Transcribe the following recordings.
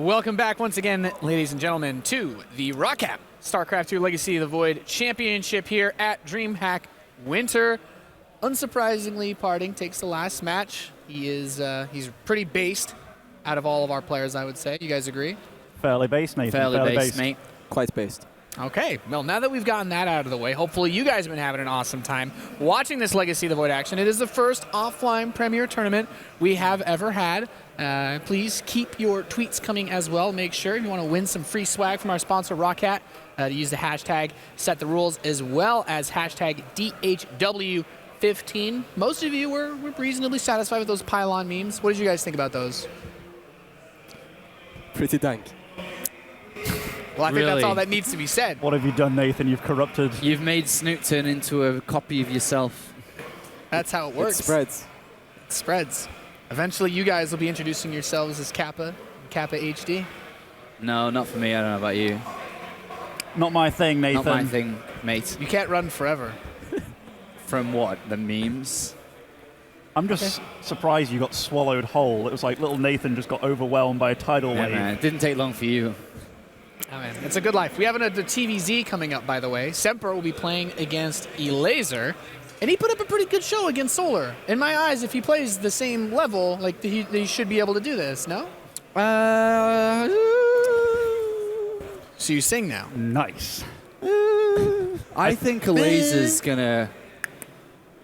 Welcome back once again, ladies and gentlemen, to the ROCCAT StarCraft 2 Legacy of the Void Championship here at DreamHack Winter. Unsurprisingly, Parting takes the last match. He's pretty based out of all of our players, I would say. You guys agree? Fairly based, Nathan. Fairly based, mate. Quite based. Okay, well, now that we've gotten that out of the way, hopefully you guys have been having an awesome time watching this Legacy of the Void action. It is the first offline Premier tournament we have ever had. Please keep your tweets coming as well. Make sure if you want to win some free swag from our sponsor, ROCCAT, to use the hashtag Set the Rules as well as hashtag DHW15. Most of you were reasonably satisfied with those pylon memes. What did you guys think about those? Pretty dank. Well, I think that's all that needs to be said. What have you done, Nathan? You've corrupted. You've made Snoot turn into a copy of yourself. That's how it works. It spreads. It spreads. Eventually, you guys will be introducing yourselves as Kappa HD. No, not for me. I don't know about you. Not my thing, Nathan. Not my thing, mate. You can't run forever. From what? The memes? I'm just surprised you got swallowed whole. It was like little Nathan just got overwhelmed by a tidal wave. Man, it didn't take long for you. Oh, man. It's a good life. We have the TvZ coming up, by the way. Semper will be playing against Elazer, and he put up a pretty good show against Solar. In my eyes, if he plays the same level, like he should be able to do this, no? So you sing now. Nice. I think Elazer's gonna...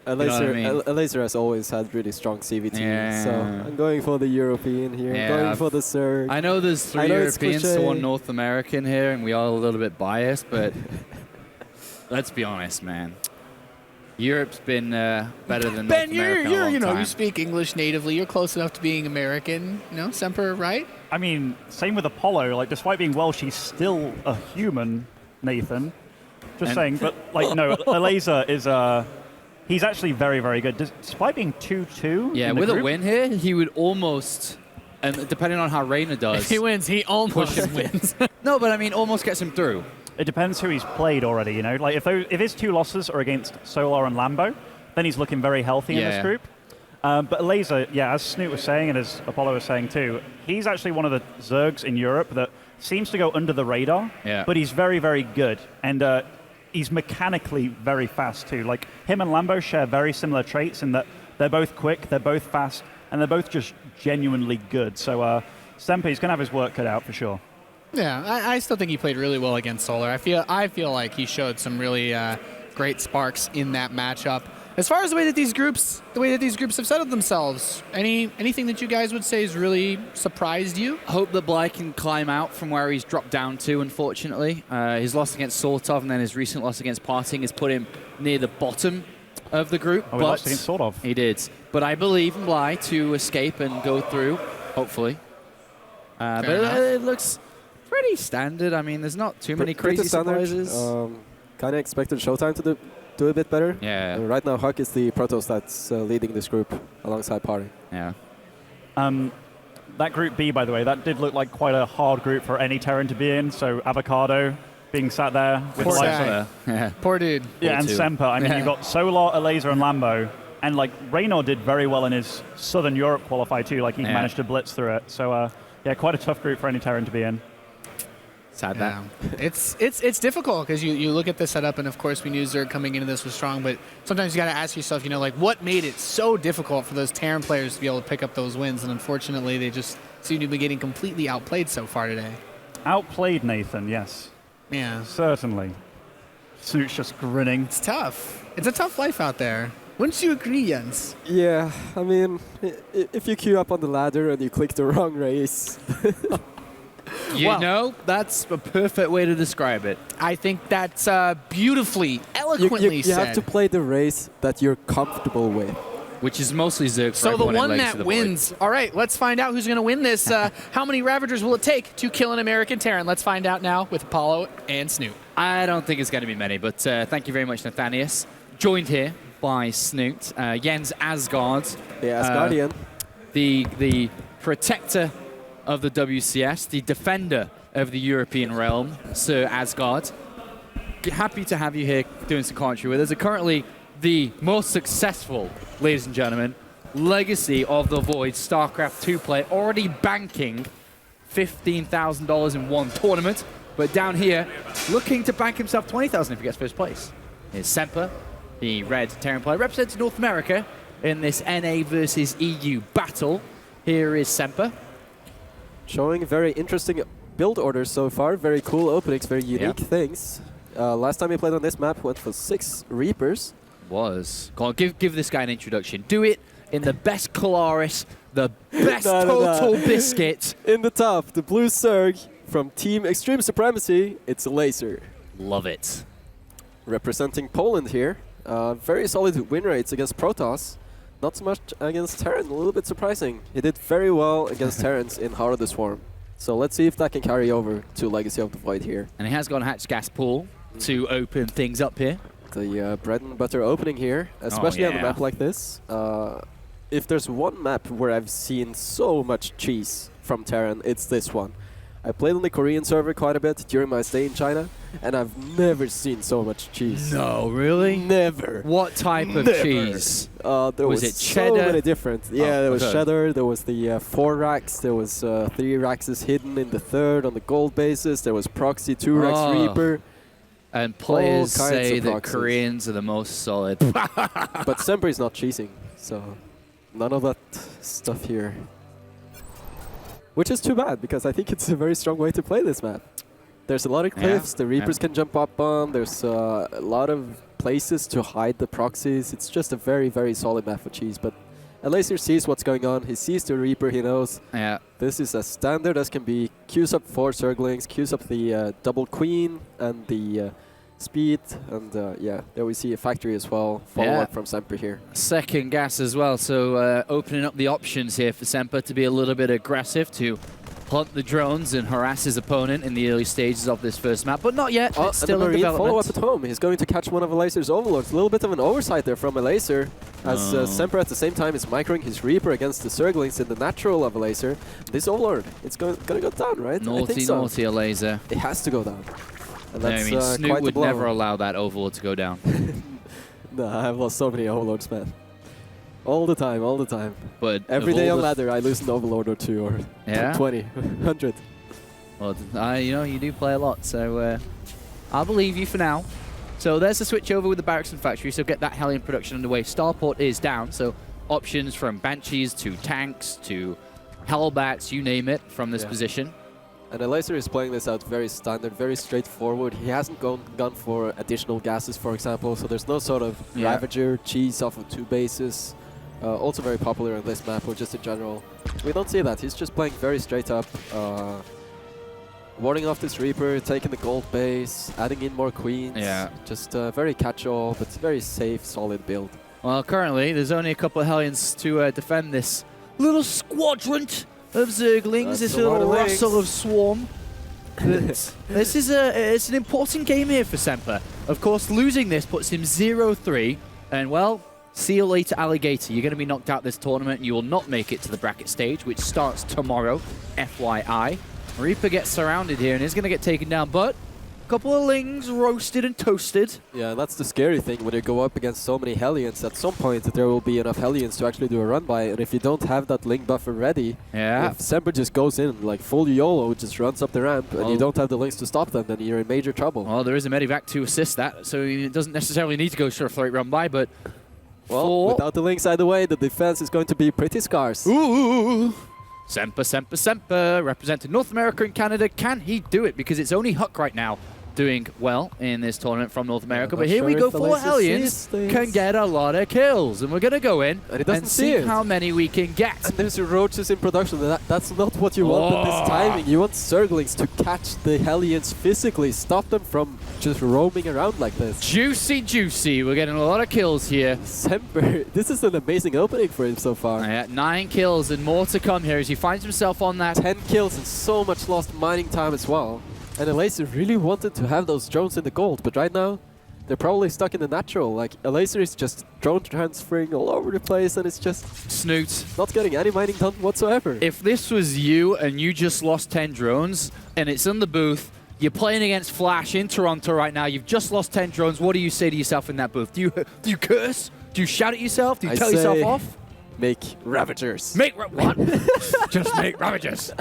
Elazer has always had really strong CVT, Yeah. so I'm going for the European here. Yeah, I'm going for the Zerg. I know there's 3 Europeans to 1 North American here, and we are a little bit biased, but let's be honest, man. Europe's been better than North America in a long time. You speak English natively. You're close enough to being American, Semper, right? I mean, same with Apollo. Like, despite being Welsh, he's still a human, Nathan. Just saying, but like, no, Elazer is he's actually very, very good. Despite being 2-2 Yeah, with a win here, he would almost, and depending on how Reina does... If he wins, he almost wins. No, but I mean, almost gets him through. It depends who he's played already, Like, if his 2 losses are against Solar and Lambo, then he's looking very healthy in this group. But Elazer, yeah, as Snoot was saying, and as Apollo was saying too, he's actually one of the Zergs in Europe that seems to go under the radar, but he's very, very good. And he's mechanically very fast too. Like, him and Lambo share very similar traits in that they're both quick, they're both fast, and they're both just genuinely good. So Semper, he's going to have his work cut out for sure. Yeah, I still think he played really well against Solar. I feel like he showed some really great sparks in that matchup. As far as the way that these groups have settled themselves, anything that you guys would say has really surprised you? Hope that Bly can climb out from where he's dropped down to, unfortunately. His loss against Sortov and then his recent loss against Parting has put him near the bottom of the group. Oh, he lost against Sortov. He did. But I believe in Bly to escape and go through, hopefully. But it looks pretty standard. I mean, there's not too many crazy surprises. Kind of expected Showtime to do a bit better. Yeah. Right now, Huck is the Protoss that's leading this group alongside Party. Yeah. That Group B, by the way, that did look like quite a hard group for any Terran to be in. So Avocado being sat there with Poor like guy. Yeah. Poor dude. Yeah, and Semper. I mean, you've got Solar, Elazer, and Lambo. And like Reynor did very well in his Southern Europe qualify too. Like he managed to blitz through it. So yeah, quite a tough group for any Terran to be in. Sad that. It's difficult because you look at the setup, and of course we knew Zerg coming into this was strong, but sometimes you got to ask yourself, like, what made it so difficult for those Terran players to be able to pick up those wins? And unfortunately, they just seem to be getting completely outplayed so far today. Outplayed, Nathan, yes. Yeah. Certainly. Snoot's just grinning. It's tough. It's a tough life out there. Wouldn't you agree, Jens? Yeah, I mean, if you queue up on the ladder and you click the wrong race... You know, that's a perfect way to describe it. I think that's beautifully, eloquently said. You have to play the race that you're comfortable with. Which is mostly Zerg. So the one that wins. All right, let's find out who's going to win this. How many Ravagers will it take to kill an American Terran? Let's find out now with Apollo and Snoot. I don't think it's going to be many, but thank you very much, Nathanius. Joined here by Snoot, Jens Asgard. The Asgardian. The protector of the WCS, the defender of the European realm, Sir Asgard. Happy to have you here doing some commentary with us. Currently the most successful, ladies and gentlemen, Legacy of the Void StarCraft 2 player, already banking $15,000 in one tournament. But down here, looking to bank himself $20,000 if he gets first place. Here's Semper, the red Terran player, represents North America in this NA versus EU battle. Here is Semper. Showing very interesting build orders so far. Very cool openings, very unique things. Last time he played on this map went for 6 Reapers. Was. Go on, give this guy an introduction. Do it in the best Colaris, the best Total Biscuit. In the top, the blue Zerg from Team Extreme Supremacy, it's Elazer. Love it. Representing Poland here. Very solid win rates against Protoss. Not so much against Terran, a little bit surprising. He did very well against Terrans in Heart of the Swarm. So let's see if that can carry over to Legacy of the Void here. And he has got a hatch gas pool to open things up here. The bread and butter opening here, especially on a map like this. If there's one map where I've seen so much cheese from Terran, it's this one. I played on the Korean server quite a bit during my stay in China, and I've never seen so much cheese. No, really? Never. What type of cheese? There was it so cheddar? many different. Yeah, there was cheddar, there was the 4 racks, there was 3 racks hidden in the 3rd on the gold basis, there was proxy 2 racks Reaper. And players say that proxies. Koreans are the most solid. But Semper is not cheesing, so none of that stuff here. Which is too bad, because I think it's a very strong way to play this map. There's a lot of cliffs, the Reapers can jump up on, there's a lot of places to hide the proxies. It's just a very, very solid map for cheese, but Elazer sees what's going on, he sees the Reaper, he knows this is as standard as can be. Queues up 4 Zerglings, queues up the double Queen and the speed, and yeah, there we see a factory as well. Follow-up from Semper here. Second gas as well, so opening up the options here for Semper to be a little bit aggressive, to hunt the drones and harass his opponent in the early stages of this first map, but not yet. It's still in development. Follow-up at home. He's going to catch one of Elazer's Overlords. A little bit of an oversight there from Elazer, as Semper at the same time is microing his Reaper against the Zerglings in the natural of Elazer. This Overlord, it's going to go down, right? Naughty, I think so. naughty Elazer. It has to go down. And that's, I mean, Snoop quite would the blow. never allow that Overlord to go down. No, I've lost so many Overlords, man. All the time, all the time. But every day on ladder, I lose an Overlord or 2 or 20, 100. Well, you know, you do play a lot, so I'll believe you for now. So there's the switch over with the Barracks and Factory, so get that Hellion production underway. Starport is down, so options from Banshees to tanks to Hellbats, you name it, from this position. And Elazer is playing this out very standard, very straightforward. He hasn't gone for additional gases, for example, so there's no sort of Ravager cheese off of 2 bases. Also very popular on this map, or just in general. We don't see that. He's just playing very straight up, warding off this Reaper, taking the gold base, adding in more queens. Yeah. Just very catch-all, but very safe, solid build. Well, currently, there's only a couple of Hellions to defend this little squadron of Zerglings, this little rustle of swarm. This is it's an important game here for Semper. Of course, losing this puts him 0-3, and well, see you later, Alligator. You're going to be knocked out this tournament, and you will not make it to the bracket stage, which starts tomorrow, FYI. Reaper gets surrounded here and is going to get taken down, but a couple of Lings roasted and toasted. Yeah, that's the scary thing when you go up against so many Hellions. At some point, there will be enough Hellions to actually do a run by, and if you don't have that Ling buffer ready, if Semper just goes in, like full YOLO, just runs up the ramp, and you don't have the Lings to stop them, then you're in major trouble. Well, there is a Medivac to assist that, so he doesn't necessarily need to go for a straight run by, but well, without the Lings either way, the defense is going to be pretty scarce. Ooh! Semper, Semper, Semper, representing North America and Canada. Can he do it? Because it's only Huck right now doing well in this tournament from North America. But here we go, 4 Hellions can get a lot of kills. And we're going to go in and see how many we can get. And there's Roaches in production. That's not what you want at this timing. You want Zerglings to catch the Hellions physically, stop them from just roaming around like this. Juicy, juicy. We're getting a lot of kills here. Semper, this is an amazing opening for him so far. Yeah, 9 kills and more to come here as he finds himself on that. 10 kills and so much lost mining time as well. And Elazer really wanted to have those drones in the gold, but right now, they're probably stuck in the natural. Like, Elazer is just drone transferring all over the place, and it's just Snoot. Not getting any mining done whatsoever. If this was you and you just lost 10 drones, and it's in the booth, you're playing against Flash in Toronto right now, you've just lost 10 drones, what do you say to yourself in that booth? Do you curse? Do you shout at yourself? Do you tell yourself off? Make Ravagers. What? Just make Ravagers.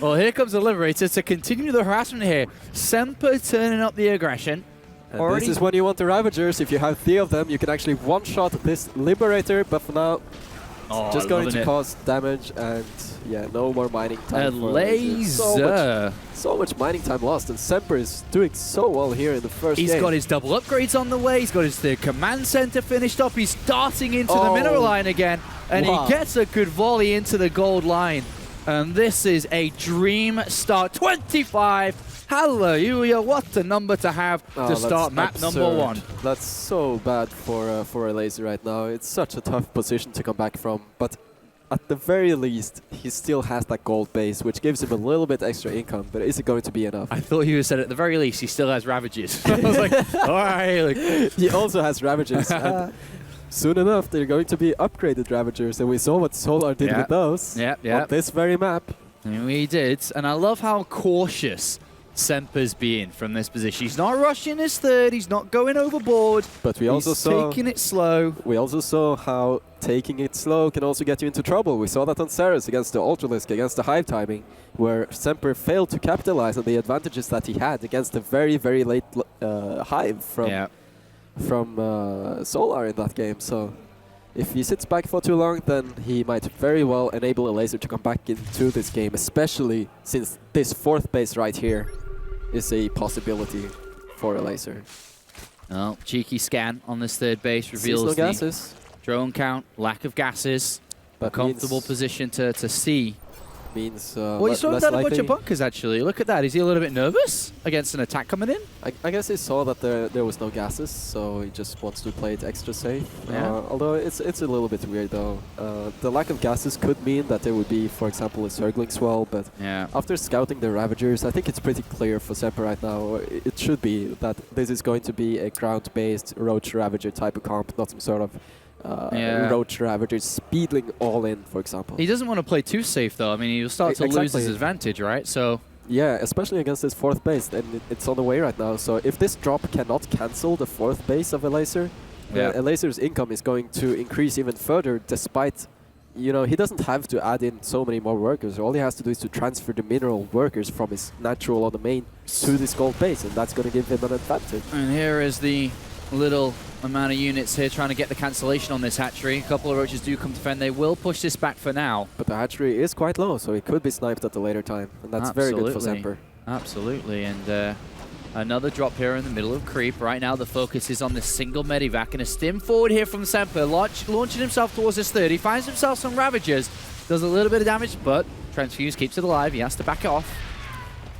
Well, here comes the Liberator to continue the harassment here. Semper turning up the aggression. And this is when you want the Ravagers. If you have 3 of them, you can actually one-shot this Liberator, but for now, it's just going to cause damage, and yeah, no more mining time. Elazer. So much mining time lost, and Semper is doing so well here in the first game. He's got his double upgrades on the way. He's got his third command center finished up. He's darting into the mineral line again, and he gets a good volley into the gold line. And this is a dream start. 25. Hallelujah, what a number to have to start map number 1. That's so bad for Elazer right now. It's such a tough position to come back from, but at the very least, he still has that gold base, which gives him a little bit extra income, but is it going to be enough? I thought you said at the very least he still has Ravages. I was like, all right. He also has Ravages. And soon enough, they're going to be upgraded Ravagers, and we saw what Solar did with those on this very map. And we did, and I love how cautious Semper's being from this position. He's not rushing his third, he's not going overboard, but we also saw taking it slow. We also saw how taking it slow can also get you into trouble. We saw that on Ceres against the Ultralisk, against the Hive timing, where Semper failed to capitalize on the advantages that he had against the very, very late Hive from Solar in that game. So if he sits back for too long, then he might very well enable Elazer to come back into this game, especially since this 4th base right here is a possibility for Elazer. Oh, cheeky scan on this 3rd base reveals the drone count, lack of gases, a comfortable position to see. Means well, he saw down a bunch of bunkers, actually. Look at that. Is he a little bit nervous against an attack coming in? I guess he saw that there was no gases, so he just wants to play it extra safe. Although it's a little bit weird, though. The lack of gases could mean that there would be, for example, a circling swell, but after scouting the Ravagers, I think it's pretty clear for Semper right now. It should be that this is going to be a ground-based Roach Ravager type of comp, not some sort of Roach Ravagers speedling all in, for example. He doesn't want to play too safe, though. I mean, he'll start to lose his advantage, right? So yeah, especially against this 4th base, and it's on the way right now. So if this drop cannot cancel the 4th base of Elazer, Elazer's income is going to increase even further, despite, you know, he doesn't have to add in so many more workers. All he has to do is to transfer the mineral workers from his natural on the main to this gold base, and that's going to give him an advantage. And here is the little amount of units here trying to get the cancellation on this hatchery. A couple of Roaches do come to defend. They will push this back for now. But the hatchery is quite low, so it could be sniped at a later time. And that's very good for Semper. Absolutely. And another drop here in the middle of creep. Right now the focus is on this single medivac. And a stim forward here from Semper. Launching himself towards this 30. Finds himself some Ravagers. Does a little bit of damage, but Transfuse keeps it alive. He has to back it off.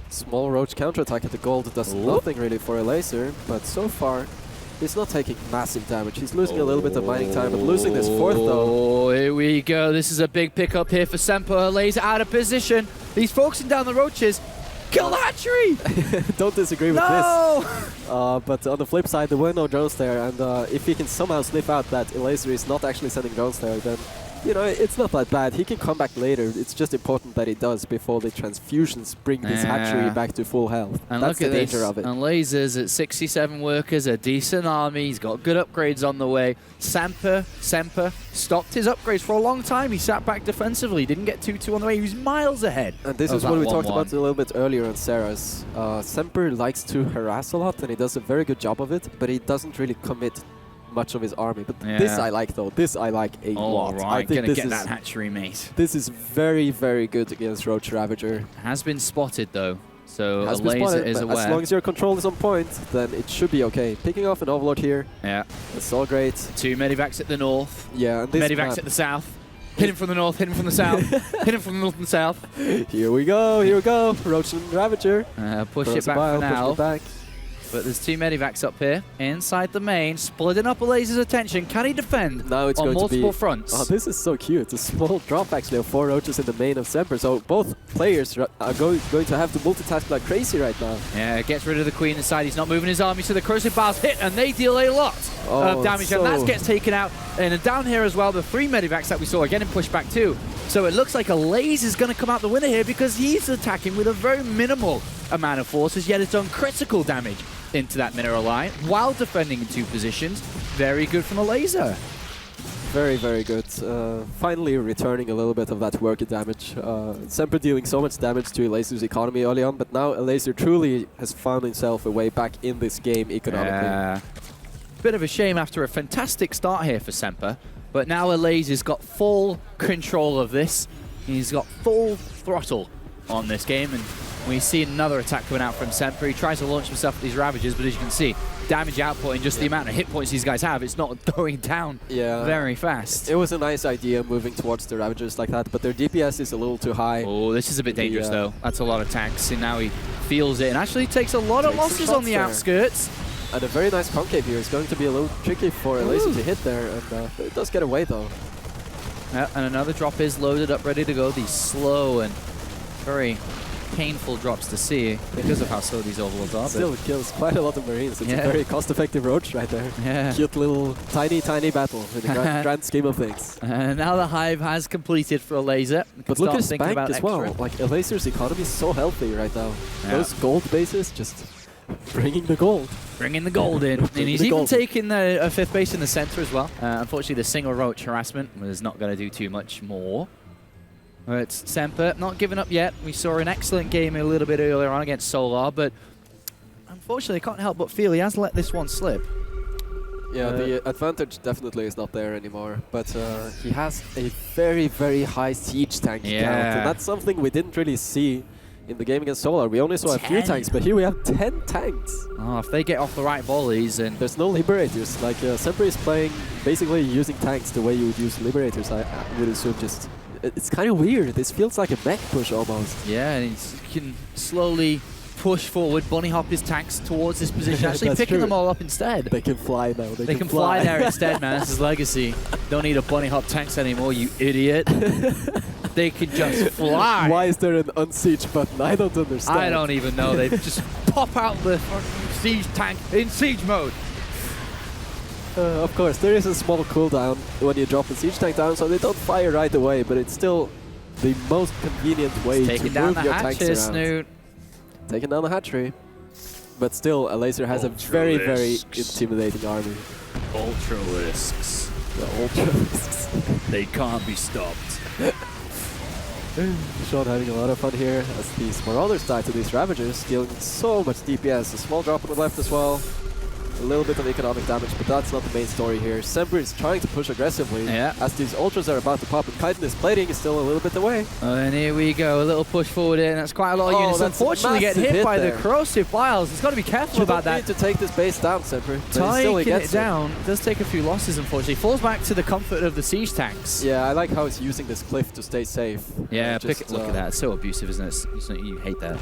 Small Roach counterattack at the gold does nothing really for Elazer, but so far he's not taking massive damage. He's losing a little bit of mining time, but losing this 4th, though. Oh, here we go. This is a big pickup here for Semper. Elazer out of position. He's focusing down the Roaches. Kill the hatchery! Don't disagree with this. But on the flip side, there were no drones there, and if he can somehow sniff out that Elazer is not actually sending drones there, then, you know, it's not that bad. He can come back later. It's just important that he does before the transfusions bring this hatchery back to full health. And that's look at the danger of it. And Lasers at 67 workers, a decent army. He's got good upgrades on the way. Semper stopped his upgrades for a long time. He sat back defensively, didn't get 2-2 on the way. He was miles ahead. And this is what we talked about a little bit earlier on Ceres. Semper likes to harass a lot, and he does a very good job of it, but he doesn't really commit much of his army. But this I like, though. This I like a lot. Right, I think gonna get that hatchery, mate. This is very, very good against Roach Ravager. Has been spotted, though. So Elazer is aware. As long as your control is on point, then it should be okay. Picking off an Overlord here. Yeah. It's all great. 2 medivacs at the north. Yeah. And this medivacs at the south. Hit him from the north, hit him from the south. Hit him from the north and south. Here we go, here we go. Roach and Ravager. Push it back for now. Push it back. But there's 2 medivacs up here, inside the main, splitting up Elazer's attention. Can he defend now it's on going multiple to be, fronts? Oh, this is so cute. It's a small drop, actually, of 4 Roaches in the main of Semper. So both players are going to have to multitask like crazy right now. Yeah, gets rid of the Queen inside. He's not moving his army, so the corrosive bars hit, and they deal a lot of damage. And that gets taken out. And down here as well, the 3 medivacs that we saw are getting pushed back too. So it looks like Elazer's going to come out the winner here because he's attacking with a very minimal amount of forces, yet it's done critical damage into that mineral line while defending in 2 positions. Very good from Elazer. Very, very good. Finally returning a little bit of that worker damage. Semper dealing so much damage to Elazer's economy early on, but now Elazer truly has found himself a way back in this game economically. Bit of a shame after a fantastic start here for Semper, but now Elazer's got full control of this. He's got full throttle on this game, and we see another attack coming out from Semper. He tries to launch himself at these Ravagers, but as you can see, damage output and just the amount of hit points these guys have, it's not going down very fast. It was a nice idea moving towards the Ravagers like that, but their DPS is a little too high. Oh, this is a bit dangerous though. That's a lot of tanks, and now he feels it and actually takes a lot of losses on the outskirts. And a very nice concave here is going to be a little tricky for Elazer to hit there, and it does get away though. Yeah, and another drop is loaded up, ready to go. These slow and very painful drops to see because of how slow these overlords are. Still kills quite a lot of Marines. It's a very cost-effective roach right there. Yeah. Cute little tiny battle in the grand scheme of things. Now the hive has completed for Elazer. But look at his bank as well. Like Elazer's economy is so healthy right now. Those gold bases just bringing the gold. Bringing the gold in. And he's even taking a 5th base in the center as well. Unfortunately, the single roach harassment was not going to do too much more. But Semper not giving up yet. We saw an excellent game a little bit earlier on against Solar, but unfortunately, can't help but feel he has let this one slip. Yeah, the advantage definitely is not there anymore, but he has a very, very high siege tank count, and that's something we didn't really see in the game against Solar. We only saw a few tanks, but here we have 10 tanks. Oh, if they get off the right volleys and... There's no Liberators. Like, Semper is playing, basically using tanks the way you would use Liberators, I would assume. Just it's kind of weird. This feels like a mech push almost. Yeah, and he can slowly push forward, bunny hop his tanks towards this position, actually picking them all up instead. They can fly now. They can fly there instead, man. This is legacy. Don't need a bunny hop tanks anymore, you idiot. They can just fly. Why is there an unsiege button? I don't understand. I don't even know. They just pop out the siege tank in siege mode. Of course, there is a small cooldown when you drop the siege tank down, so they don't fire right away, but it's still the most convenient way to move your tanks around. Snoot. Taking down the hatchery. But still, Elazer has a very, very intimidating army. Ultralisks. The Ultralisks. They can't be stopped. Sean having a lot of fun here as these Marauders die to these Ravagers, dealing so much DPS. A small drop on the left as well. A little bit of economic damage, but that's not the main story here. Semper is trying to push aggressively as these Ultras are about to pop, and Chitinous plating is still a little bit away. And here we go, a little push forward in. That's quite a lot of units. Unfortunately, get hit by the corrosive vials. He's got to be careful about that. You need to take this base down, Semper. Taking it down does take a few losses, unfortunately. Falls back to the comfort of the siege tanks. Yeah, I like how he's using this cliff to stay safe. Yeah, look at that. It's so abusive, isn't it? You hate that.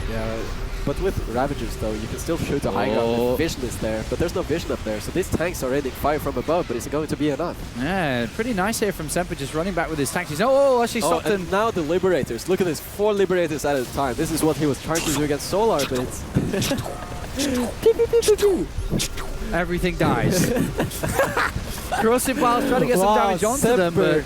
Yeah. But with Ravagers, though, you can still shoot a high ground if vision is there, but there's no vision up there, so these tanks are aiming fire from above, but is it going to be enough? Yeah, pretty nice here from Semper, just running back with his tanks. He's actually stopped them. Now the Liberators. Look at this, 4 Liberators at a time. This is what he was trying to do against Solar, but it's... Everything dies. Corrosive Vials trying to get some damage onto them, but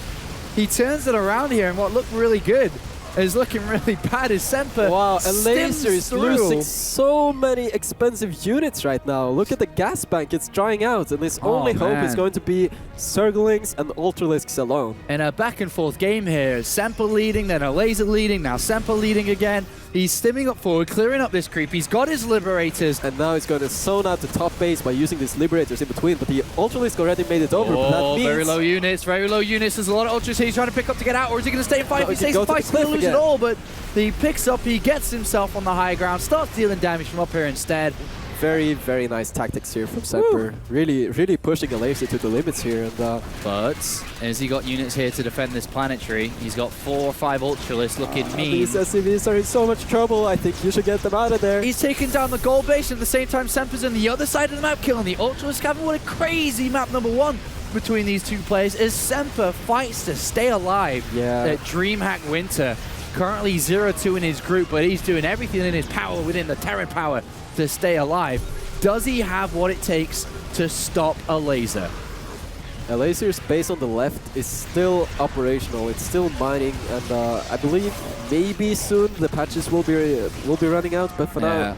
he turns it around here, and what looked really good is looking really bad as Semper. Wow, Elazer is losing so many expensive units right now. Look at the gas bank, it's drying out, and his only hope is going to be Zerglings and Ultralisks alone. In a back and forth game here, Semper leading, then Elazer leading, now Semper leading again. He's stimming up forward, clearing up this creep. He's got his Liberators. And now he's going to zone out the top base by using these Liberators in between, but the Ultralisk already made it over. But that means very low units, very low units. There's a lot of Ultras here he's trying to pick up to get out, or is he going to stay and fight? If he stays and fights, he's going to lose it all, but he picks up, he gets himself on the high ground, starts dealing damage from up here instead. Very, very nice tactics here from Semper. Really, really pushing Elazer to the limits here. And but as he got units here to defend this planetary, he's got 4 or 5 Ultralisks looking mean. These SCVs are in so much trouble. I think you should get them out of there. He's taking down the gold base, and at the same time Semper's on the other side of the map, killing the Ultralisk. What a crazy map number 1 between these two players as Semper fights to stay alive. At DreamHack Winter. Currently 0-2 in his group, but he's doing everything in his power within the Terran power to stay alive. Does he have what it takes to stop Elazer? Elazer's base on the left is still operational. It's still mining, and I believe maybe soon the patches will be running out. But for now,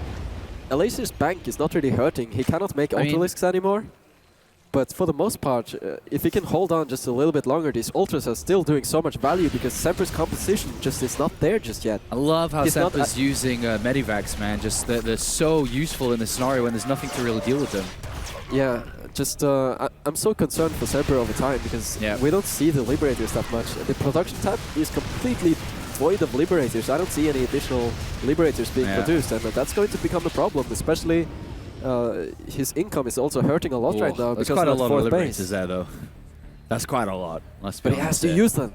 Elazer's bank is not really hurting. He cannot make Ultralisks anymore. but for the most part, if he can hold on just a little bit longer, these ultras are still doing so much value because Semper's composition just is not there just yet. I love how He's not Semper's using Medivacs, man. Just they're so useful in this scenario when there's nothing to really deal with them. Yeah, just I'm so concerned for Semper over time because we don't see the Liberators that much. The production tab is completely void of Liberators. I don't see any additional Liberators being produced, and that's going to become a problem, especially his income is also hurting a lot right now because quite a lot of fourth Liberators base. there, though. That's quite a lot. But he has to use them.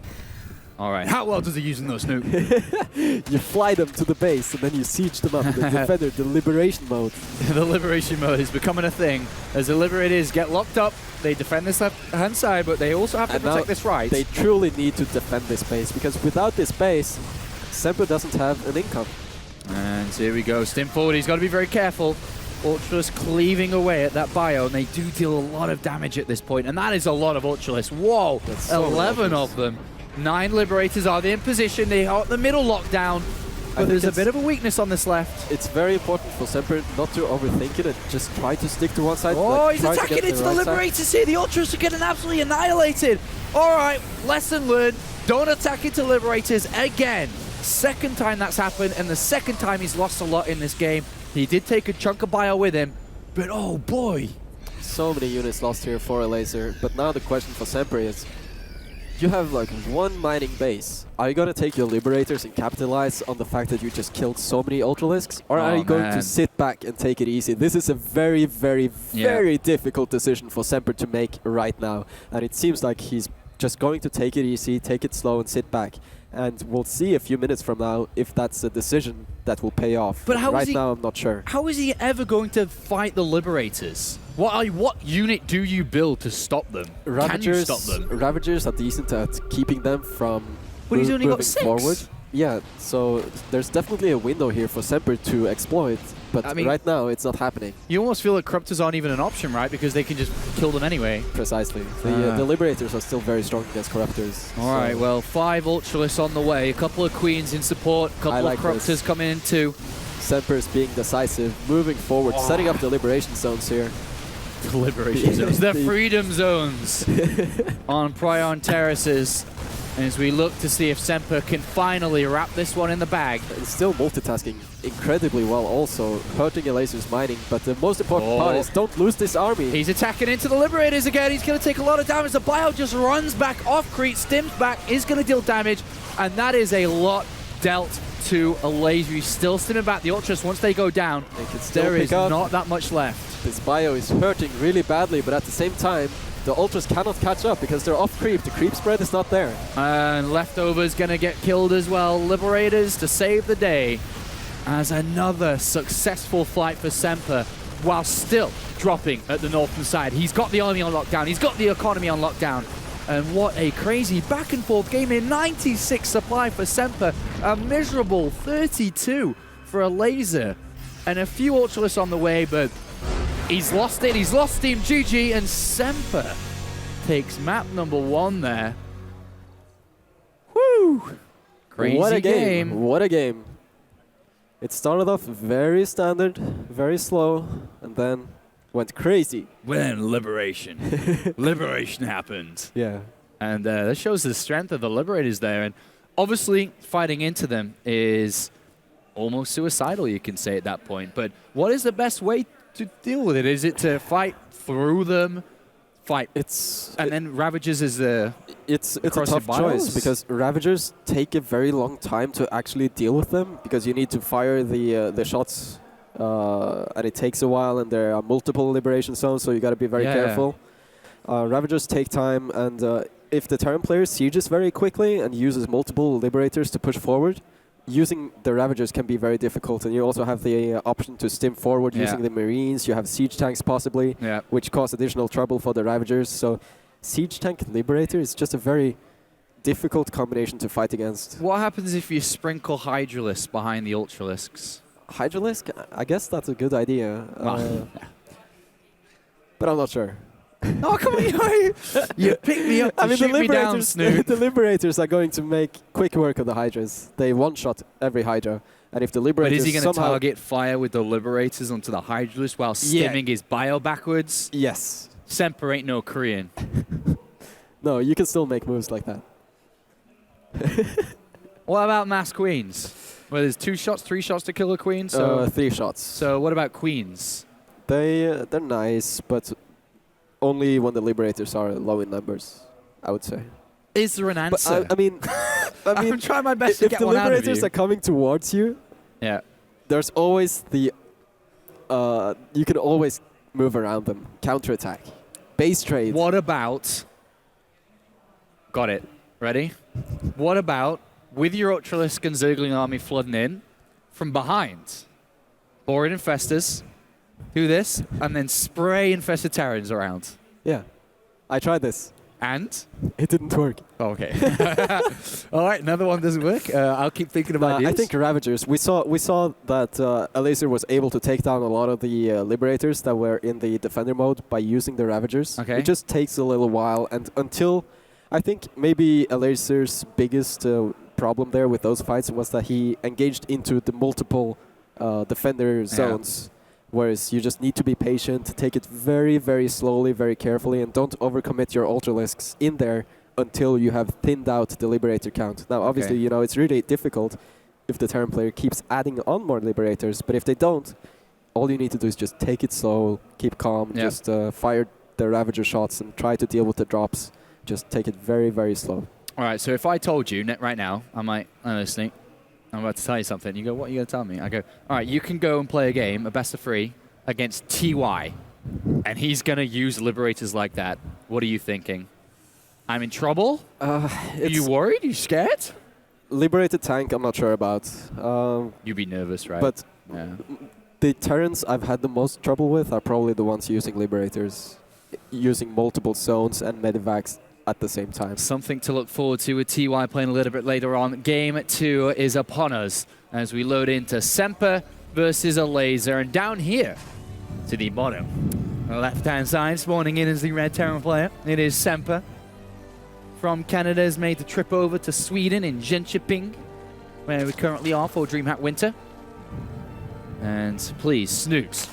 All right. How well does he use those, Snoop? You fly them to the base and then you siege them up in the Defender, the Liberation mode. The Liberation mode is becoming a thing. As the Liberators get locked up, they defend this left-hand side, but they also have to protect this right. They truly need to defend this base, because without this base, Semper doesn't have an income. And here we go. Stim forward. He's got to be very careful. Ultras cleaving away at that bio, and they do deal a lot of damage at this point, and that is a lot of Ultralists. Whoa, so 11 of them. 9 Liberators are in position. They are at the middle lockdown, but there's a bit of a weakness on this left. It's very important for Semper not to overthink it and just try to stick to one side. Oh, like, he's attacking into the Liberators here. The Ultras are getting absolutely annihilated. All right, lesson learned. Don't attack into Liberators again. Second time that's happened, and the second time he's lost a lot in this game. He did take a chunk of bio with him, but oh boy. So many units lost here for Elazer, but now the question for Semper is, you have like one mining base. Are you going to take your Liberators and capitalize on the fact that you just killed so many Ultralisks? Or are you going to sit back and take it easy? This is a very, very, very difficult decision for Semper to make right now. And it seems like he's just going to take it easy, take it slow and sit back. And we'll see a few minutes from now if that's a decision that will pay off. But right now, I'm not sure. How is he ever going to fight the Liberators? What unit do you build to stop them? Ravagers, can you stop them? Ravagers are decent at keeping them from he's only got 6. forward. Yeah, so there's definitely a window here for Semper to exploit, but I mean, right now it's not happening. You almost feel like Corruptors aren't even an option, right? Because they can just kill them anyway. Precisely. The Liberators are still very strong against Corruptors. All right, well, 5 Ultralists on the way, a couple of Queens in support, a couple of Corruptors coming in too. Semper's being decisive, moving forward, setting up the Liberation Zones here. The Liberation Zones. The Freedom Zones on Prion Terraces. As we look to see if Semper can finally wrap this one in the bag. He's still multitasking incredibly well also, hurting Elazer's mining, but the most important part is don't lose this army. He's attacking into the Liberators again. He's going to take a lot of damage. The bio just runs back off Crete, stims back, is going to deal damage, and that is a lot dealt to Elazer. He's still stimming back. The Ultras, once they go down, there is not that much left. This bio is hurting really badly, but at the same time, the Ultras cannot catch up because they're off creep. The creep spread is not there. And Leftover's going to get killed as well. Liberators to save the day as another successful fight for Semper while still dropping at the northern side. He's got the army on lockdown. He's got the economy on lockdown. And what a crazy back and forth game in 96 supply for Semper. A miserable 32 for Elazer. And a few Ultralists on the way, but he's lost it. He's lost Team GG, and Semper takes map number 1 there. Woo! Crazy what a game. What a game. It started off very standard, very slow, and then went crazy. When Liberation. Liberation happened. Yeah. And that shows the strength of the Liberators there. And obviously, fighting into them is almost suicidal, you can say at that point. But what is the best way to deal with it? Is it to fight through them, and then Ravagers is it's a tough choice because Ravagers take a very long time to actually deal with them because you need to fire the shots and it takes a while, and there are multiple liberation zones, so you got to be very careful. Ravagers take time, and if the Terran player sieges very quickly and uses multiple Liberators to push forward, using the Ravagers can be very difficult, and you also have the option to stim forward using the Marines. You have siege tanks possibly, which cause additional trouble for the Ravagers. So siege tank Liberator is just a very difficult combination to fight against. What happens if you sprinkle Hydralisks behind the Ultralisks? Hydralisk? I guess that's a good idea. But I'm not sure. Oh, come on, you pick me up to shoot me down, Snoop. The Liberators are going to make quick work of the Hydras. They one-shot every Hydra. And if the Liberators But is he going to target fire with the Liberators onto the Hydralist while stimming his bio backwards? Yes. Semper ain't no Korean. No, you can still make moves like that. What about mass queens? Well, there's 2 shots, 3 shots to kill a queen. So 3 shots. So what about queens? They're nice, but only when the Liberators are low in numbers, I would say. Is there an But answer? I mean, I'm trying my best to if get the one out of Liberators you. are coming towards you, Yeah. there's always the you can always move around them, counterattack, base trade. What about... Got it. Ready? What about, with your Ultralisk and Zergling army flooding in, from behind, Board Infestors, do this, and then spray Infested Terrans around. Yeah, I tried this. And? It didn't work. Okay. All right, another one doesn't work. I'll keep thinking about I this. think Ravagers. We saw that Elazer was able to take down a lot of the Liberators that were in the defender mode by using the Ravagers. Okay. It just takes a little while, and until I think maybe Elazer's biggest problem there with those fights was that he engaged into the multiple defender zones. Whereas you just need to be patient, take it very, very slowly, very carefully, and don't overcommit your Ultralisks in there until you have thinned out the Liberator count. Now, obviously, you know, it's really difficult if the Terran player keeps adding on more Liberators, but if they don't, all you need to do is just take it slow, keep calm, just fire the Ravager shots and try to deal with the drops. Just take it very, very slow. All right, so if I told you right now, I'm listening. I'm about to tell you something. You go, what are you going to tell me? I go, all right, you can go and play a game, a best of 3, against TY, and he's going to use Liberators like that. What are you thinking? I'm in trouble? Are you worried? Are you scared? Liberated tank, I'm not sure about. You'd be nervous, right? But the Terrans I've had the most trouble with are probably the ones using Liberators, using multiple zones and medivacs at the same time. Something to look forward to with TY playing a little bit later on. Game 2 is upon us as we load into Semper versus Elazer. And down here to the bottom, left-hand side, spawning in as the red Terran player, it is Semper. From Canada has made the trip over to Sweden in Jönköping, where we currently are for DreamHack Winter. And please, Snooks.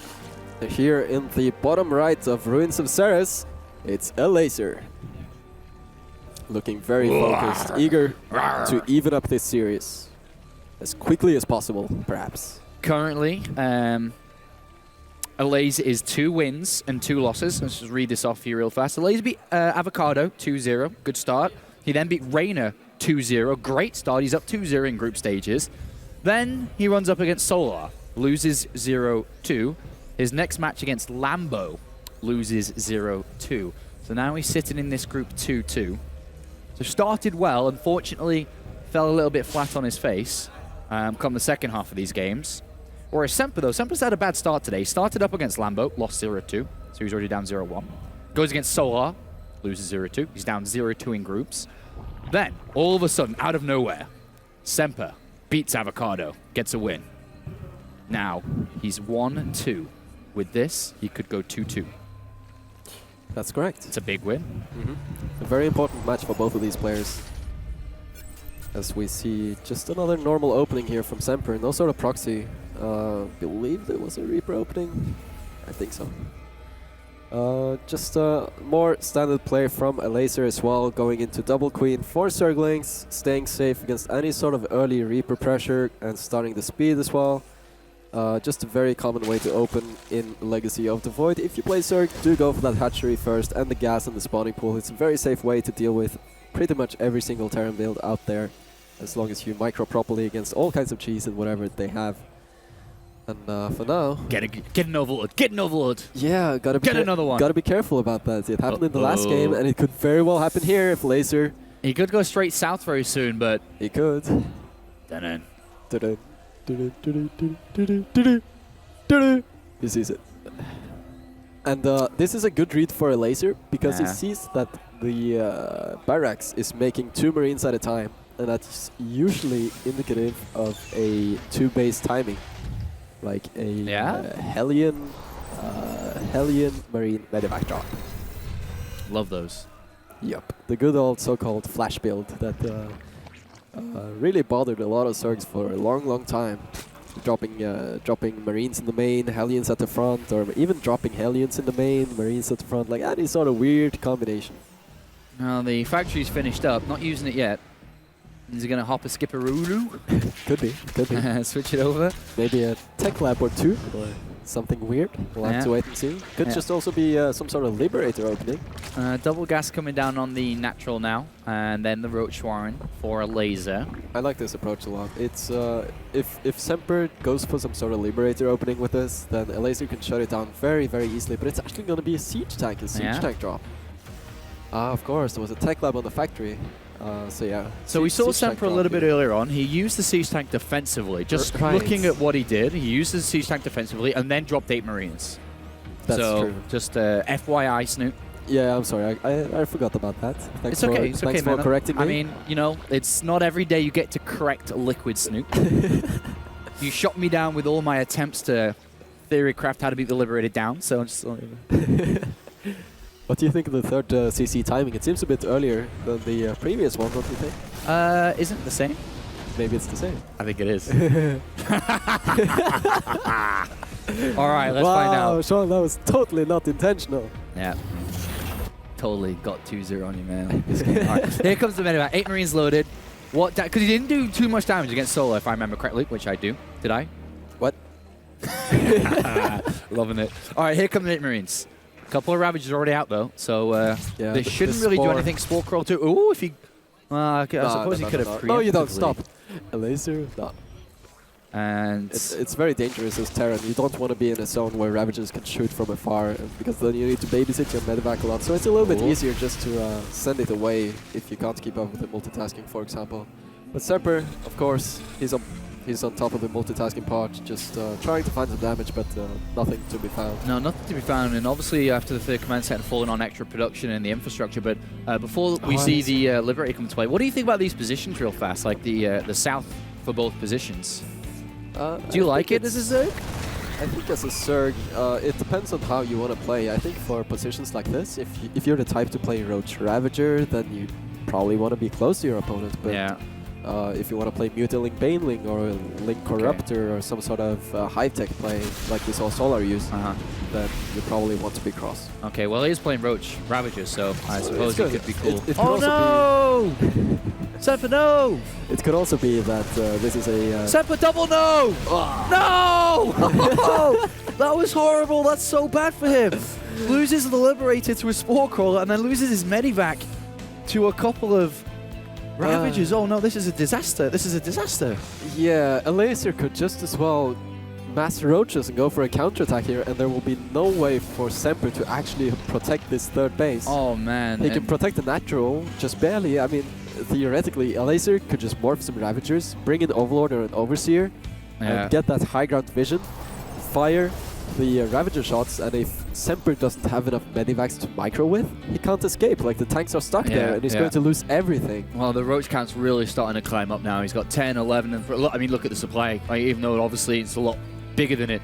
Here in the bottom right of Ruins of Ceres, it's Elazer. Looking very focused, eager to even up this series as quickly as possible, perhaps. Currently, Elazer is 2 wins and 2 losses. Let's just read this off here real fast. Elazer beat Avocado 2-0, good start. He then beat Reina 2-0, great start. He's up 2-0 in group stages. Then he runs up against Solar, loses 0-2. His next match against Lambo loses 0-2. So now he's sitting in this group 2-2. So started well, unfortunately fell a little bit flat on his face come the second half of these games. Whereas Semper, though, Semper's had a bad start today. Started up against Lambo, lost 0-2, so he's already down 0-1. Goes against Solar, loses 0-2. He's down 0-2 in groups. Then, all of a sudden, out of nowhere, Semper beats Avocado, gets a win. Now, he's 1-2. With this, he could go 2-2. That's correct. It's a big win. A very important match for both of these players. As we see just another normal opening here from Semper. No sort of proxy. Believe there was a Reaper opening. I think so. Just a more standard play from Elazer as well, going into double queen, 4 Zerglings, staying safe against any sort of early Reaper pressure and starting the speed as well. Just a very common way to open in Legacy of the Void. If you play Zerg, do go for that hatchery first and the gas and the spawning pool. It's a very safe way to deal with pretty much every single Terran build out there, as long as you micro properly against all kinds of cheese and whatever they have. And for now, Get an overload. Get an overload. yeah, gotta be Get another one. Gotta be careful about that. It happened in the last game, and it could very well happen here if Elazer. He could go straight south very soon, but... He could. Dun-dun. He sees it. And this is a good read for Elazer because he sees that the barracks is making 2 Marines at a time, and that's usually indicative of a 2-base timing, like a Hellion Marine medevac drop. Love those. Yep, the good old so-called flash build that really bothered a lot of Zergs for a long, long time. dropping Marines in the main, Hellions at the front, or even dropping Hellions in the main, Marines at the front, like any sort of weird combination. Now the factory's finished up, not using it yet. Is he going to hop a skipperoo? Could be. Switch it over. Maybe a tech lab or two, or something weird. We'll have to wait and see. Could just also be some sort of Liberator opening. Double gas coming down on the natural now, and then the Roach Warren for a laser. I like this approach a lot. It's if Semper goes for some sort of Liberator opening with this, then Elazer can shut it down very, very easily. But it's actually going to be a siege tank, tank drop. Of course, there was a tech lab on the factory. So we saw Semper a little bit earlier on. He used the siege tank defensively. Just looking at what he did, he used the siege tank defensively and then dropped 8 Marines. That's true. Just FYI, Snoop. Yeah, I'm sorry. I forgot about that. Thanks It's for correcting me. I mean, you know, it's not every day you get to correct Liquid, Snoop. You shot me down with all my attempts to theory craft how to beat the Liberated down, so I'm just... What do you think of the third CC timing? It seems a bit earlier than the previous one, don't you think? Isn't it the same? Maybe it's the same. I think it is. All right, let's find out. Wow, Sean, that was totally not intentional. Yeah. Totally got 2-0 on you, man. All right, here comes the medevac. 8 Marines loaded. What? Because he didn't do too much damage against Solo, if I remember correctly, which I do. Did I? What? Loving it. All right, here come the 8 Marines. Couple of Ravagers already out though, so they shouldn't really do anything. Spore Crawl too. Ooh, if he... I suppose he could have preemptively. No, you don't. Stop. Elazer, no. And... It's very dangerous as Terran. You don't want to be in a zone where Ravagers can shoot from afar, because then you need to babysit your medevac a lot. So it's a little bit easier just to send it away if you can't keep up with the multitasking, for example. But Semper, of course, he's on top of the multitasking part, just trying to find some damage, but nothing to be found. No, nothing to be found, and obviously after the third command set and falling on extra production and the infrastructure, but before we see the Liberator come to play, what do you think about these positions real fast, like the south for both positions? Do you like it as a Zerg? I think as a Zerg, it depends on how you want to play. I think for positions like this, if you're the type to play Roach Ravager, then you probably want to be close to your opponent, but yeah. If you want to play Mutiling Baneling or Link Corruptor or some sort of high-tech play like we saw Solar use, then you probably want to be cross. Okay, well he is playing Roach Ravager, so I suppose it could be cool. It oh no! Semper, no! It could also be that this is a... Semper double no! No! That was horrible, that's so bad for him. Loses the Liberator to a Spore Crawler and then loses his Medivac to a couple of Ravagers. Oh no, this is a disaster. This is a disaster. Yeah, Elazer could just as well mass Roaches and go for a counterattack here, and there will be no way for Semper to actually protect this third base. Oh man. He can protect the natural, just barely. I mean, theoretically, Elazer could just morph some Ravagers, bring in Overlord or an Overseer, and get that high ground vision, fire the Ravager shots, and if Semper doesn't have enough medivacs to micro with, he can't escape. Like, the tanks are stuck there, and he's going to lose everything. Well, the Roach count's really starting to climb up now. He's got 10, 11, and I mean, look at the supply. Like, even though obviously it's a lot bigger than it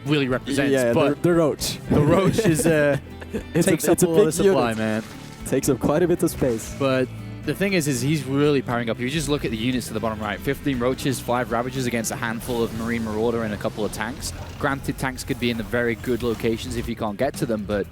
really represents. Yeah, but the Roach. The Roach is takes up a lot of supply, unit. Man. Takes up quite a bit of space. But the thing is he's really powering up. If you just look at the units to the bottom right, 15 Roaches, 5 Ravagers against a handful of Marine Marauder and a couple of tanks. Granted, tanks could be in the very good locations if you can't get to them, but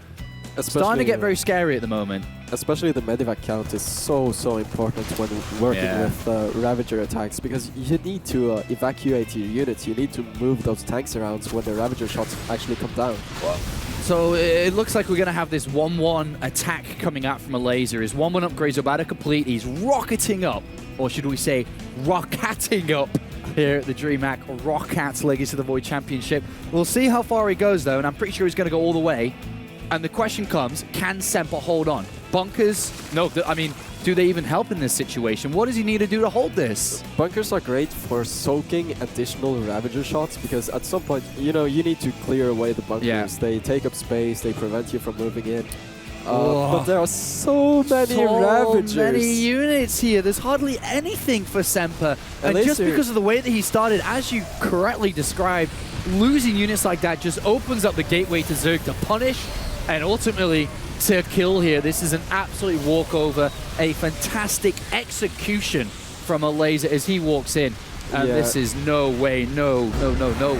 starting to get very scary at the moment. Especially the Medivac count is so important when working with Ravager attacks, because you need to evacuate your units. You need to move those tanks around when the Ravager shots actually come down. Wow. So it looks like we're going to have this 1-1 attack coming out from Elazer. His 1-1 upgrades are about to complete. He's rocketing up, or should we say rockatting up, here at the DreamHack ROCCAT Legacy of the Void Championship. We'll see how far he goes, though, and I'm pretty sure he's going to go all the way. And the question comes, can Semper hold on? Bunkers? No, I mean, do they even help in this situation? What does he need to do to hold this? Bunkers are great for soaking additional Ravager shots, because at some point, you know, you need to clear away the bunkers. Yeah. They take up space, they prevent you from moving in. But there are so many Ravagers. So many units here. There's hardly anything for Semper. And just because of the way that he started, as you correctly described, losing units like that just opens up the gateway to Zerg to punish and ultimately to kill here. This is an absolute walkover, a fantastic execution from Elazer as he walks in. And Yeah. this is no way, no